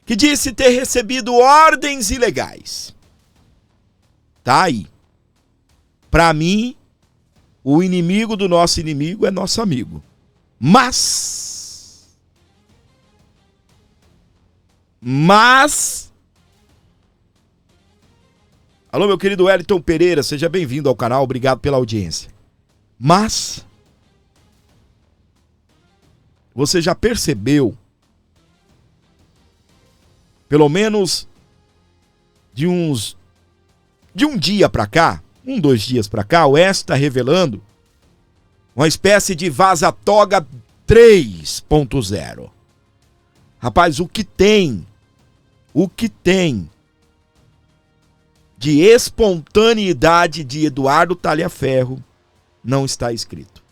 que disse ter recebido ordens ilegais. Tá aí. Pra mim, o inimigo do nosso inimigo é nosso amigo. Mas, alô, meu querido Wellington Pereira, seja bem-vindo ao canal, obrigado pela audiência. Mas, você já percebeu, pelo menos de um dia pra cá, 2 dias pra cá, o S está revelando uma espécie de vaza-toga 3.0. Rapaz, o que tem de espontaneidade de Eduardo Talhaferro não está escrito.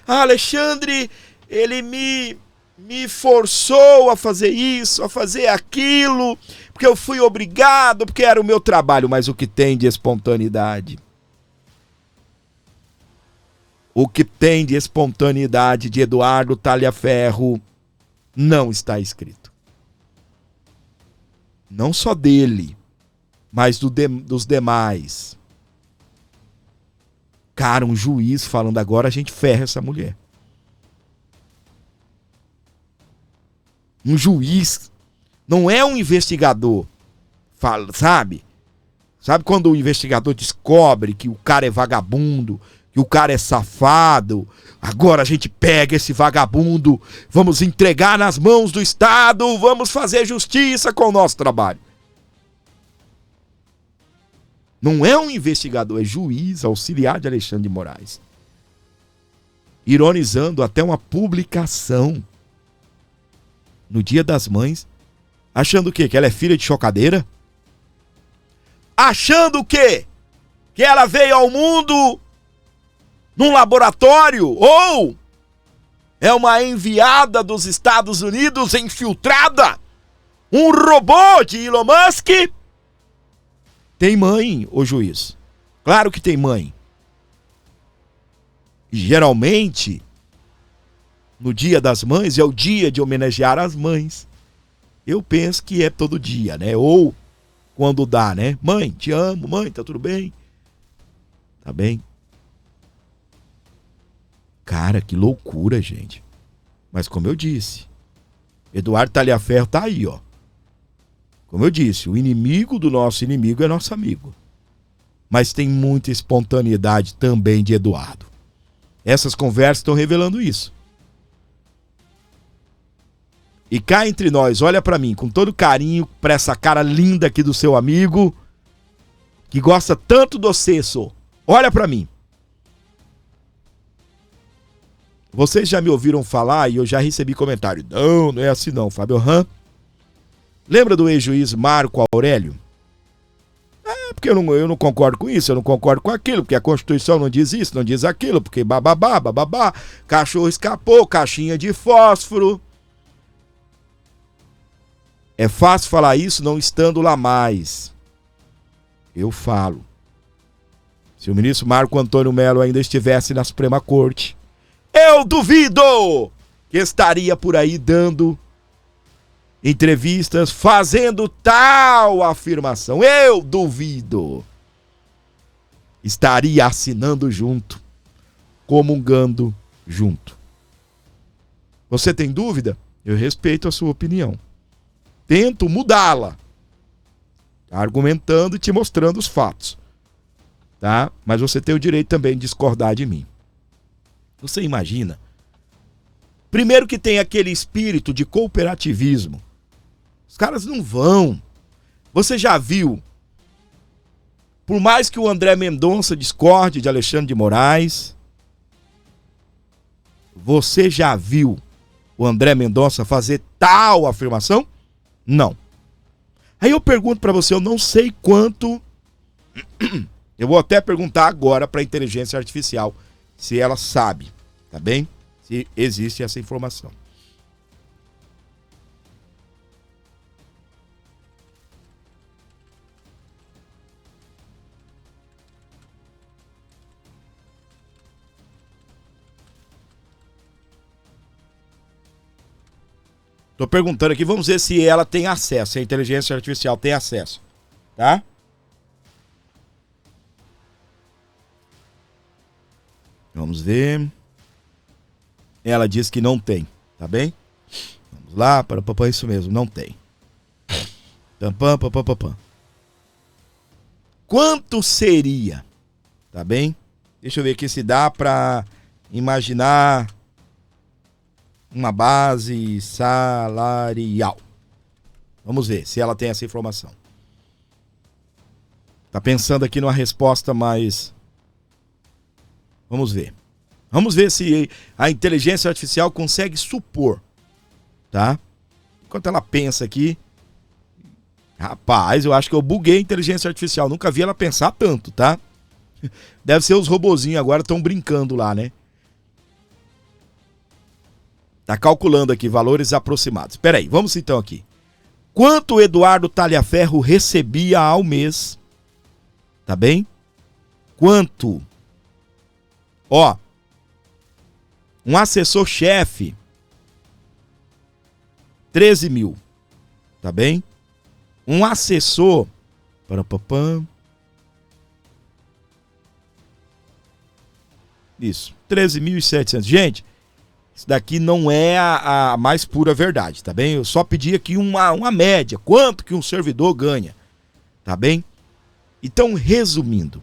Alexandre, ele me forçou a fazer isso, a fazer aquilo, porque eu fui obrigado, porque era o meu trabalho. Mas o que tem de espontaneidade? O que tem de espontaneidade de Eduardo Talhaferro não está escrito. Não só dele, mas dos demais. Cara, um juiz falando agora, a gente ferra essa mulher. Um juiz não é um investigador, fala, sabe? Sabe quando o investigador descobre que o cara é vagabundo, que o cara é safado? Agora a gente pega esse vagabundo, vamos entregar nas mãos do Estado, vamos fazer justiça com o nosso trabalho. Não é um investigador, é juiz, auxiliar de Alexandre de Moraes. Ironizando até uma publicação no Dia das Mães, achando o quê? Que ela é filha de chocadeira? Achando o quê? Que ela veio ao mundo num laboratório? Ou é uma enviada dos Estados Unidos infiltrada? Um robô de Elon Musk? Tem mãe, ô juiz. Claro que tem mãe. Geralmente, no Dia das Mães é o dia de homenagear as mães. Eu penso que é todo dia, né? Ou quando dá, né? Mãe, te amo. Mãe, tá tudo bem? Tá bem? Cara, que loucura, gente. Mas como eu disse, Eduardo Talhaferro tá aí, ó. Como eu disse, o inimigo do nosso inimigo é nosso amigo. Mas tem muita espontaneidade também de Eduardo. Essas conversas estão revelando isso. E cá entre nós, olha pra mim, com todo carinho, pra essa cara linda aqui do seu amigo, que gosta tanto do Cesso. Olha pra mim. Vocês já me ouviram falar e eu já recebi comentário. Não, não é assim não, Fábio. Lembra do ex-juiz Marco Aurélio? Porque eu não concordo com isso, eu não concordo com aquilo, porque a Constituição não diz isso, não diz aquilo, porque bababá, cachorro escapou, caixinha de fósforo. É fácil falar isso não estando lá mais. Eu falo. Se o ministro Marco Antônio Melo ainda estivesse na Suprema Corte, eu duvido que estaria por aí dando entrevistas, fazendo tal afirmação. Eu duvido. Estaria assinando junto. comungando junto. Você tem dúvida? Eu respeito a sua opinião. Tento mudá-la, argumentando e te mostrando os fatos, tá? Mas você tem o direito também de discordar de mim. Você imagina? Primeiro que tem aquele espírito de cooperativismo. Os caras não vão. Você já viu? Por mais que o André Mendonça discorde de Alexandre de Moraes, você já viu o André Mendonça fazer tal afirmação? Não. Aí eu pergunto para você, eu não sei quanto... Eu vou até perguntar agora para a inteligência artificial se ela sabe, tá bem? Se existe essa informação. Tô perguntando aqui, vamos ver se ela tem acesso, se a inteligência artificial tem acesso, tá? Vamos ver. Ela diz que não tem, tá bem? Vamos lá, para isso mesmo, não tem. Quanto seria, tá bem? Deixa eu ver aqui se dá pra imaginar uma base salarial. Vamos ver se ela tem essa informação. Tá pensando aqui numa resposta mais... Vamos ver. Vamos ver se a inteligência artificial consegue supor, tá? Enquanto ela pensa aqui... Rapaz, eu acho que eu buguei a inteligência artificial. Nunca vi ela pensar tanto, tá? Deve ser os robozinhos agora estão brincando lá, né? Tá calculando aqui valores aproximados. Espera aí, vamos então aqui. Quanto o Eduardo Talhaferro recebia ao mês? Tá bem? Quanto? Ó, um assessor-chefe, 13 mil. Tá bem? Um assessor... Isso, 13.700. Gente, isso daqui não é a mais pura verdade, tá bem? Eu só pedi aqui uma média. Quanto que um servidor ganha, tá bem? Então, resumindo,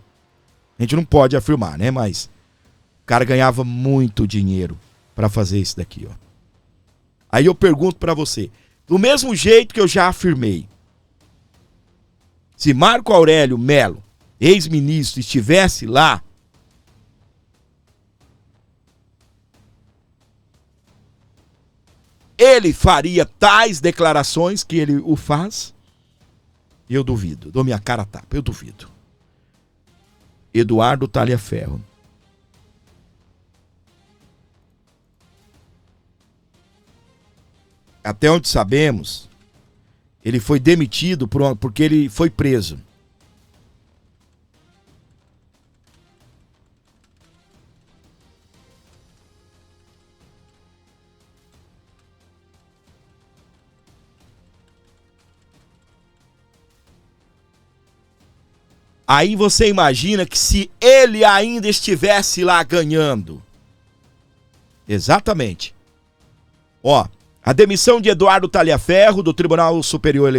a gente não pode afirmar, né? Mas o cara ganhava muito dinheiro para fazer isso daqui, ó. Aí eu pergunto para você, do mesmo jeito que eu já afirmei, se Marco Aurélio Melo, ex-ministro, estivesse lá, ele faria tais declarações que ele o faz? Eu duvido. Dou minha cara a tapa. Eu duvido. Eduardo Talhaferro. Até onde sabemos, ele foi demitido porque ele foi preso. Aí você imagina que se ele ainda estivesse lá ganhando. Exatamente. Ó, a demissão de Eduardo Talhaferro do Tribunal Superior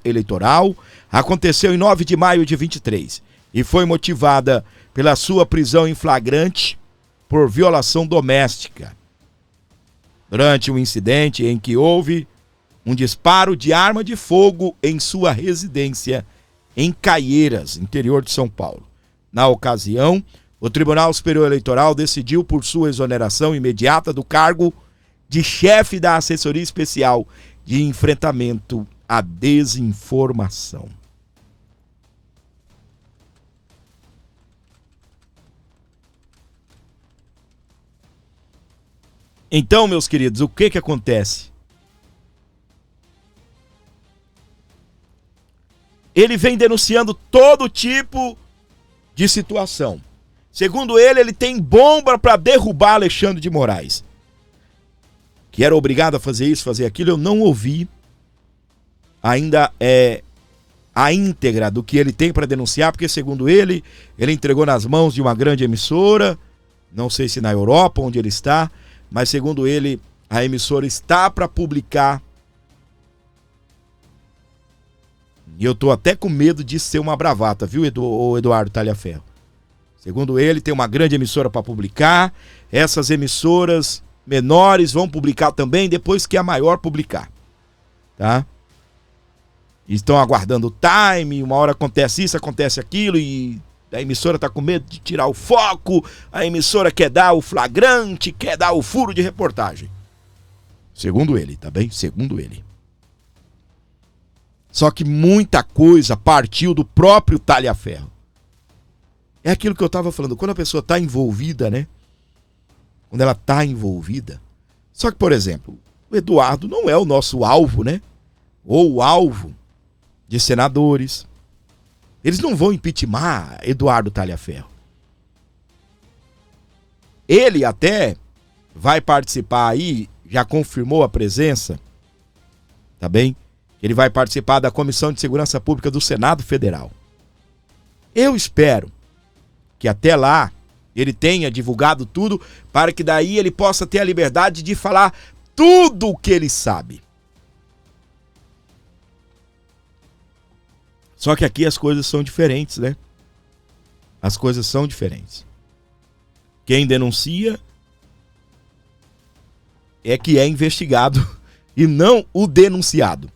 Eleitoral aconteceu em 9 de maio de 23 e foi motivada pela sua prisão em flagrante por violação doméstica. Durante um incidente em que houve um disparo de arma de fogo em sua residência em Caieiras, interior de São Paulo. Na ocasião, o Tribunal Superior Eleitoral decidiu por sua exoneração imediata do cargo de chefe da Assessoria Especial de Enfrentamento à Desinformação. Então, meus queridos, o que acontece? Ele vem denunciando todo tipo de situação. Segundo ele, ele tem bomba para derrubar Alexandre de Moraes. Que era obrigado a fazer isso, fazer aquilo. Eu não ouvi ainda a íntegra do que ele tem para denunciar, porque segundo ele entregou nas mãos de uma grande emissora Não sei se na Europa, onde ele está, mas segundo ele, a emissora está para publicar. E eu tô até com medo de ser uma bravata, viu, Eduardo Talhaferro? Segundo ele, tem uma grande emissora para publicar. Essas emissoras menores vão publicar também depois que a maior publicar, tá? Estão aguardando o time, uma hora acontece isso, acontece aquilo e a emissora tá com medo de tirar o foco, a emissora quer dar o flagrante, quer dar o furo de reportagem. Segundo ele, tá bem? Segundo ele. Só que muita coisa partiu do próprio Talhaferro. É aquilo que eu tava falando, quando a pessoa tá envolvida, né? Quando ela tá envolvida. Só que, por exemplo, o Eduardo não é o nosso alvo, né? Ou o alvo de senadores. Eles não vão impeachment Eduardo Talhaferro. Ele até vai participar aí, já confirmou a presença, tá bem? Ele vai participar da Comissão de Segurança Pública do Senado Federal. Eu espero que até lá ele tenha divulgado tudo para que daí ele possa ter a liberdade de falar tudo o que ele sabe. Só que aqui as coisas são diferentes, né? As coisas são diferentes. Quem denuncia é que é investigado e não o denunciado.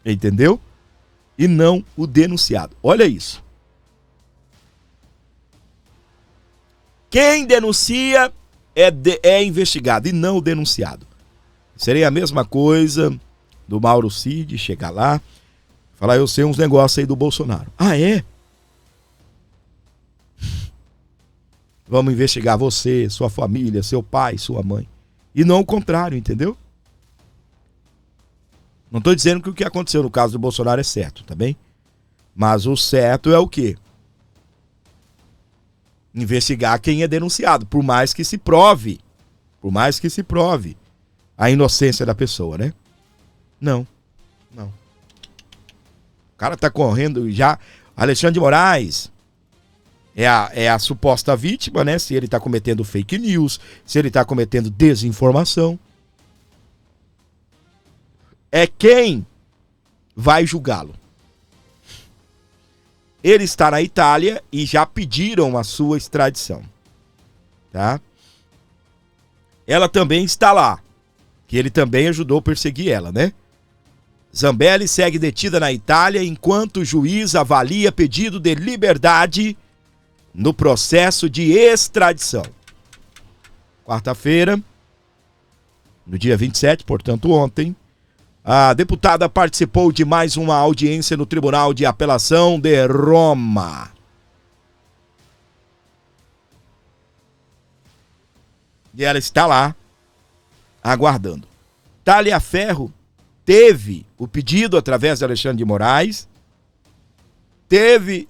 Entendeu? E não o denunciado. Olha isso. Quem denuncia é investigado e não o denunciado. Seria a mesma coisa do Mauro Cid chegar lá, falar, eu sei uns negócios aí do Bolsonaro. Ah, é? Vamos investigar você, sua família, seu pai, sua mãe. E não o contrário, entendeu? Não estou dizendo que o que aconteceu no caso do Bolsonaro é certo, tá bem? Mas o certo é o quê? Investigar quem é denunciado, por mais que se prove a inocência da pessoa, né? Não. O cara tá correndo já. Alexandre de Moraes é a suposta vítima, né? Se ele tá cometendo fake news, se ele tá cometendo desinformação. É quem vai julgá-lo. Ele está na Itália e já pediram a sua extradição, tá? Ela também está lá, que ele também ajudou a perseguir ela, né? Zambelli segue detida na Itália enquanto o juiz avalia pedido de liberdade no processo de extradição. Quarta-feira, no dia 27, portanto ontem, a deputada participou de mais uma audiência no Tribunal de Apelação de Roma. E ela está lá, aguardando. Talhaferro teve o pedido através de Alexandre de Moraes, teve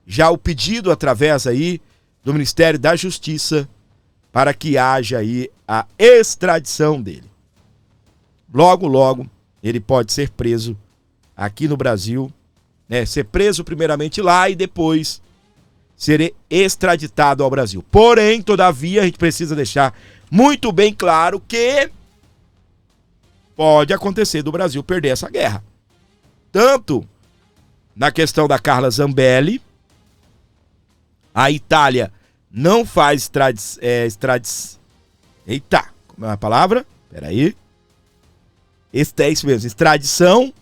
já o pedido através aí do Ministério da Justiça para que haja aí a extradição dele. Logo, logo, ele pode ser preso aqui no Brasil, né? Ser preso primeiramente lá e depois ser extraditado ao Brasil. Porém, todavia, a gente precisa deixar muito bem claro que pode acontecer do Brasil perder essa guerra. Tanto na questão da Carla Zambelli, a Itália não faz Eita, como é a palavra? Peraí. É isso mesmo, extradição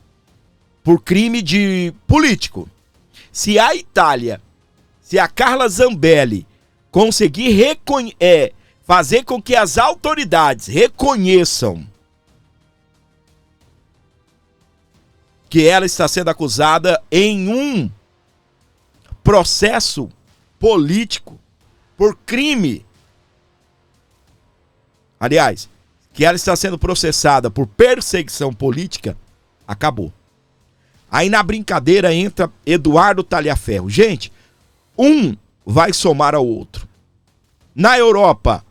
por crime de político. Se a Itália, se a Carla Zambelli conseguir fazer com que as autoridades reconheçam que ela está sendo acusada em um processo político por crime, aliás, que ela está sendo processada por perseguição política, acabou. Aí na brincadeira entra Eduardo Talhaferro. Gente, um vai somar ao outro. Na Europa,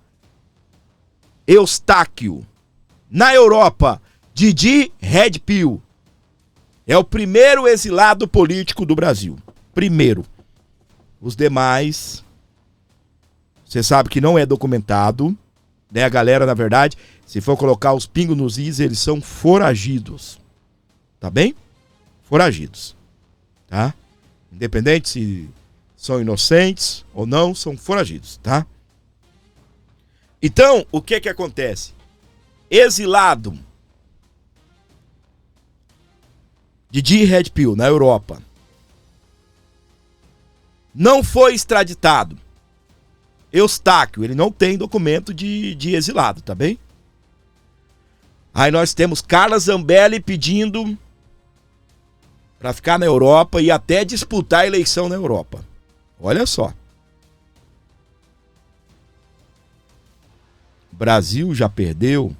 Eustáquio. Na Europa, Didi Redpill. É o primeiro exilado político do Brasil. Primeiro. Os demais Você sabe que não é documentado, né? A galera, na verdade, se for colocar os pingos nos is, eles são foragidos. Tá bem? Foragidos. Tá? Independente se são inocentes ou não, são foragidos, tá? Então, o que que acontece? Exilado Didi Red Pill, na Europa, não foi extraditado. Eustáquio, ele não tem documento de exilado, tá bem? Aí nós temos Carla Zambelli pedindo para ficar na Europa e até disputar a eleição na Europa. Olha só. O Brasil já perdeu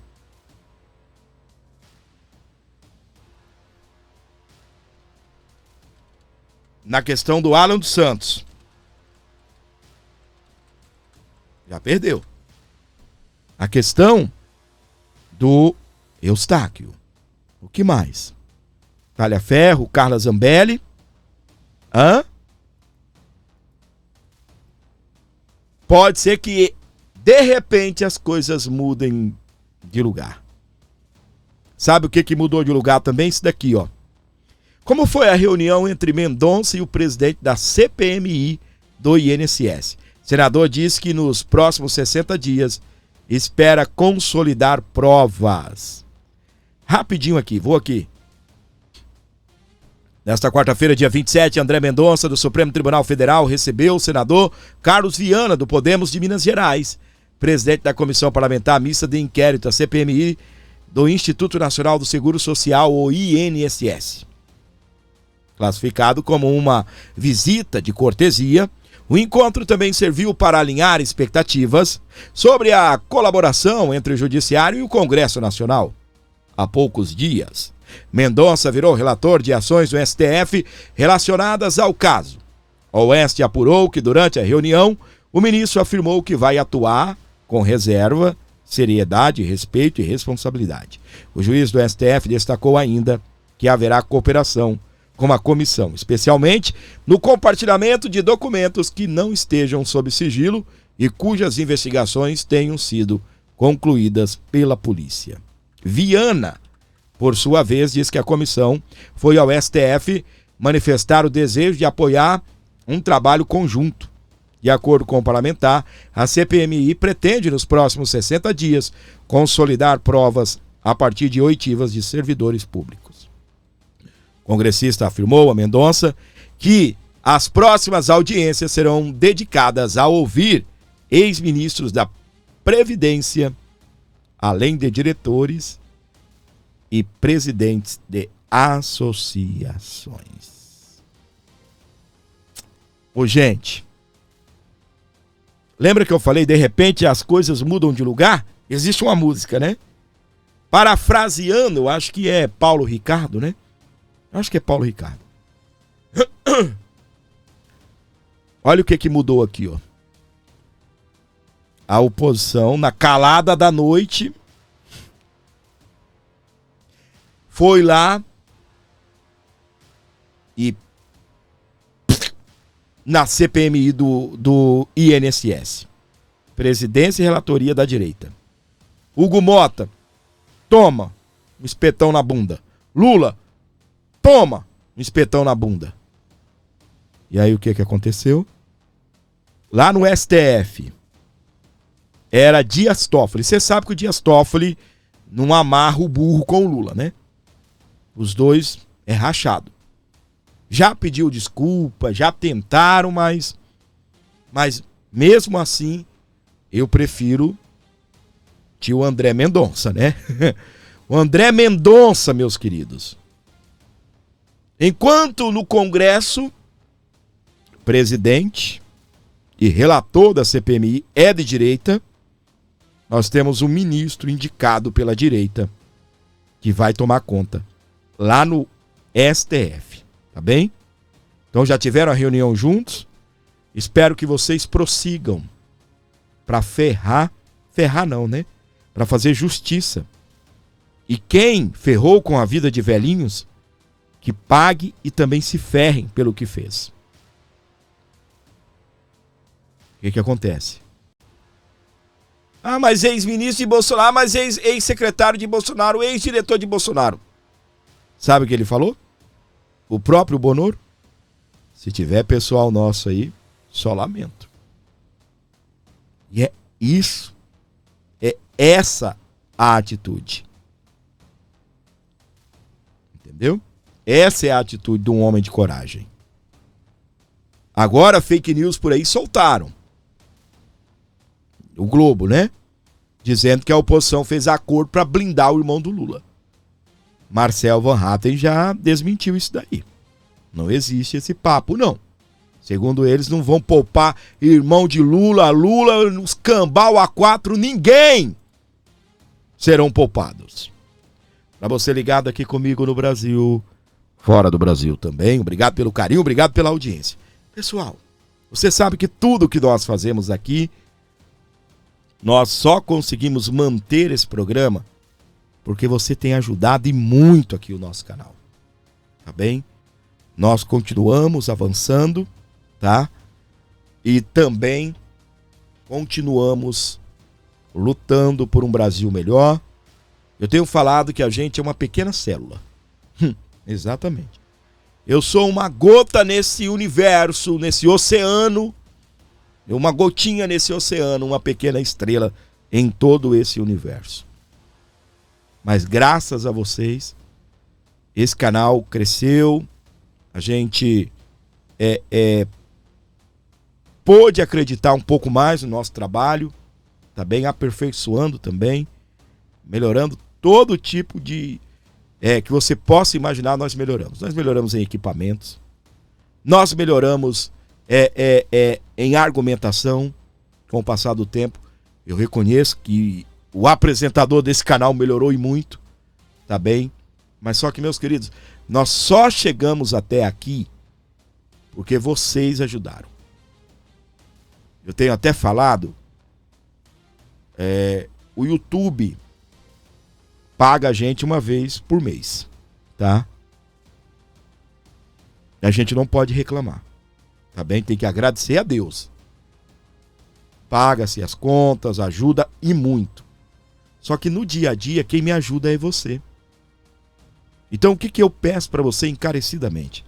na questão do Alan dos Santos. Já perdeu. A questão do Eustáquio. O que mais? Talhaferro, Carla Zambelli. Pode ser que, de repente, as coisas mudem de lugar. Sabe o que mudou de lugar também? Isso daqui, ó. Como foi a reunião entre Mendonça e o presidente da CPMI do INSS? O senador disse que nos próximos 60 dias espera consolidar provas. Rapidinho aqui, vou aqui. Nesta quarta-feira, dia 27, André Mendonça, do Supremo Tribunal Federal, recebeu o senador Carlos Viana, do Podemos de Minas Gerais, presidente da Comissão Parlamentar Mista de Inquérito, a CPMI, do Instituto Nacional do Seguro Social, o INSS. Classificado como uma visita de cortesia, o encontro também serviu para alinhar expectativas sobre a colaboração entre o Judiciário e o Congresso Nacional. Há poucos dias, Mendonça virou relator de ações do STF relacionadas ao caso. O Oeste apurou que durante a reunião, o ministro afirmou que vai atuar com reserva, seriedade, respeito e responsabilidade. O juiz do STF destacou ainda que haverá cooperação com a comissão, especialmente no compartilhamento de documentos que não estejam sob sigilo e cujas investigações tenham sido concluídas pela polícia. Viana, por sua vez, diz que a comissão foi ao STF manifestar o desejo de apoiar um trabalho conjunto. De acordo com o parlamentar, a CPMI pretende, nos próximos 60 dias, consolidar provas a partir de oitivas de servidores públicos. O congressista afirmou a Mendonça que as próximas audiências serão dedicadas a ouvir ex-ministros da Previdência, além de diretores e presidentes de associações. Ô, gente, lembra que eu falei, de repente as coisas mudam de lugar? Existe uma música, né? Parafraseando, eu acho que é Paulo Ricardo, né? Acho que é Paulo Ricardo. Olha o que mudou aqui, ó. A oposição, na calada da noite, foi lá e na CPMI do INSS. Presidência e relatoria da direita. Hugo Mota, toma um espetão na bunda. Lula, toma um espetão na bunda. E aí o que aconteceu? Lá no STF, era Dias Toffoli. Você sabe que o Dias Toffoli não amarra o burro com o Lula, né? Os dois é rachado. Já pediu desculpa, já tentaram, mas mesmo assim, eu prefiro tio André Mendonça, né? O André Mendonça, meus queridos. Enquanto no Congresso, presidente e relator da CPMI é de direita, nós temos um ministro indicado pela direita que vai tomar conta lá no STF, tá bem? Então já tiveram a reunião juntos? Espero que vocês prossigam para ferrar não, né? Para fazer justiça. E quem ferrou com a vida de velhinhos, que pague e também se ferrem pelo que fez. O que acontece? Ah, mas ex-ministro de Bolsonaro, mas ex-secretário de Bolsonaro, ex-diretor de Bolsonaro. Sabe o que ele falou? O próprio Bonoro? Se tiver pessoal nosso aí, só lamento. E é isso. É essa a atitude. Entendeu? Essa é a atitude de um homem de coragem. Agora, fake news por aí soltaram. O Globo, né? Dizendo que a oposição fez acordo para blindar o irmão do Lula. Marcel Van Hatten já desmentiu isso daí. Não existe esse papo, não. Segundo eles, não vão poupar irmão de Lula, nos cambal A4, ninguém serão poupados. Para você ligado aqui comigo no Brasil, fora do Brasil também, obrigado pelo carinho, obrigado pela audiência. Pessoal, você sabe que tudo que nós fazemos aqui, nós só conseguimos manter esse programa porque você tem ajudado e muito aqui o nosso canal. Tá bem? Nós continuamos avançando, tá? E também continuamos lutando por um Brasil melhor. Eu tenho falado que a gente é uma pequena célula. Exatamente. Eu sou uma gota nesse universo, nesse oceano. Uma gotinha nesse oceano, uma pequena estrela em todo esse universo. Mas graças a vocês, esse canal cresceu. A gente pôde acreditar um pouco mais no nosso trabalho, tá bem? Aperfeiçoando também, melhorando todo tipo de que você possa imaginar. Nós melhoramos em equipamentos, nós melhoramos em argumentação. Com o passar do tempo, eu reconheço que o apresentador desse canal melhorou e muito, tá bem? Mas só que, meus queridos, nós só chegamos até aqui porque vocês ajudaram. Eu tenho até falado, o YouTube paga a gente uma vez por mês, tá? A gente não pode reclamar, tá bem? Tem que agradecer a Deus. Paga-se as contas, ajuda e muito. Só que no dia a dia, quem me ajuda é você. Então o que eu peço para você encarecidamente?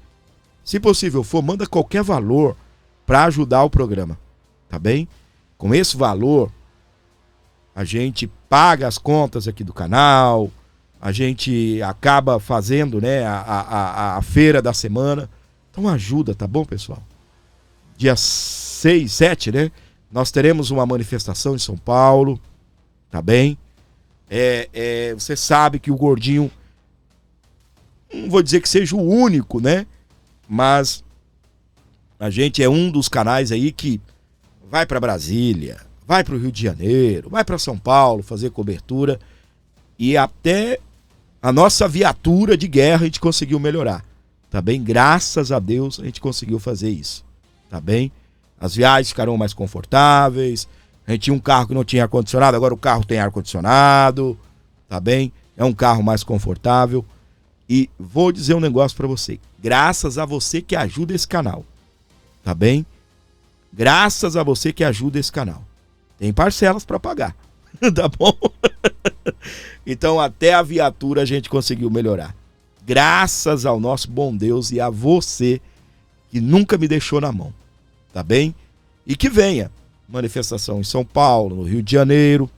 Se possível for, manda qualquer valor para ajudar o programa, tá bem? Com esse valor, a gente paga as contas aqui do canal, a gente acaba fazendo, né, a feira da semana. Então ajuda, tá bom, pessoal? Dia 6, 7, né? Nós teremos uma manifestação em São Paulo, tá bem? Você sabe que o Gordinho, não vou dizer que seja o único, né? Mas a gente é um dos canais aí que vai para Brasília, vai para o Rio de Janeiro, vai para São Paulo fazer cobertura. E até a nossa viatura de guerra a gente conseguiu melhorar, tá bem? Graças a Deus a gente conseguiu fazer isso, tá bem? As viagens ficaram mais confortáveis. A gente tinha um carro que não tinha ar-condicionado, agora o carro tem ar-condicionado, tá bem? É um carro mais confortável. E vou dizer um negócio pra você. Graças a você que ajuda esse canal, tá bem? Graças a você que ajuda esse canal. Tem parcelas pra pagar, tá bom? Então até a viatura a gente conseguiu melhorar. Graças ao nosso bom Deus e a você que nunca me deixou na mão, tá bem? E que venha manifestação em São Paulo, no Rio de Janeiro,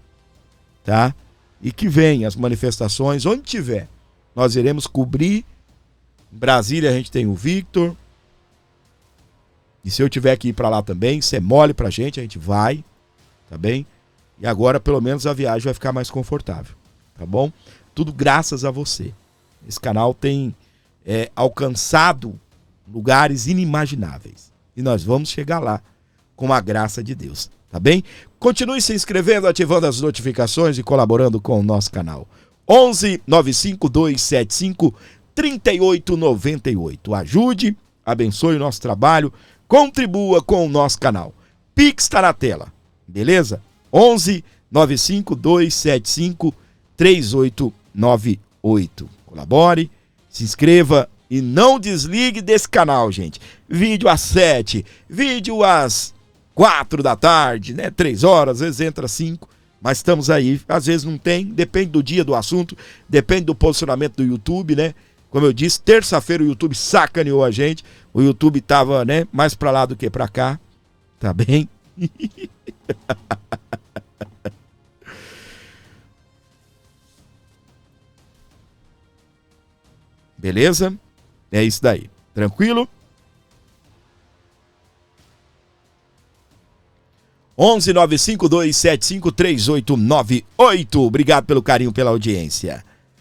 tá? E que venha as manifestações onde tiver. Nós iremos cobrir. Em Brasília a gente tem o Victor. E se eu tiver que ir para lá também, você mole pra gente, a gente vai, tá bem? E agora pelo menos a viagem vai ficar mais confortável, tá bom? Tudo graças a você. Esse canal tem alcançado lugares inimagináveis. E nós vamos chegar lá com a graça de Deus, tá bem? Continue se inscrevendo, ativando as notificações e colaborando com o nosso canal. 11 95275 3898. Ajude, abençoe o nosso trabalho, contribua com o nosso canal. Pix está na tela, beleza? 11 95275 3898. Colabore, se inscreva e não desligue desse canal, gente. Vídeo às 7, vídeo às 4 da tarde, né? 3 horas, às vezes entra 5. Mas estamos aí, às vezes não tem, depende do dia, do assunto, depende do posicionamento do YouTube, né? Como eu disse, terça-feira o YouTube sacaneou a gente, o YouTube tava, né, mais pra lá do que pra cá, tá bem? Beleza? É isso daí, tranquilo? 11 952753898. Obrigado pelo carinho, pela audiência.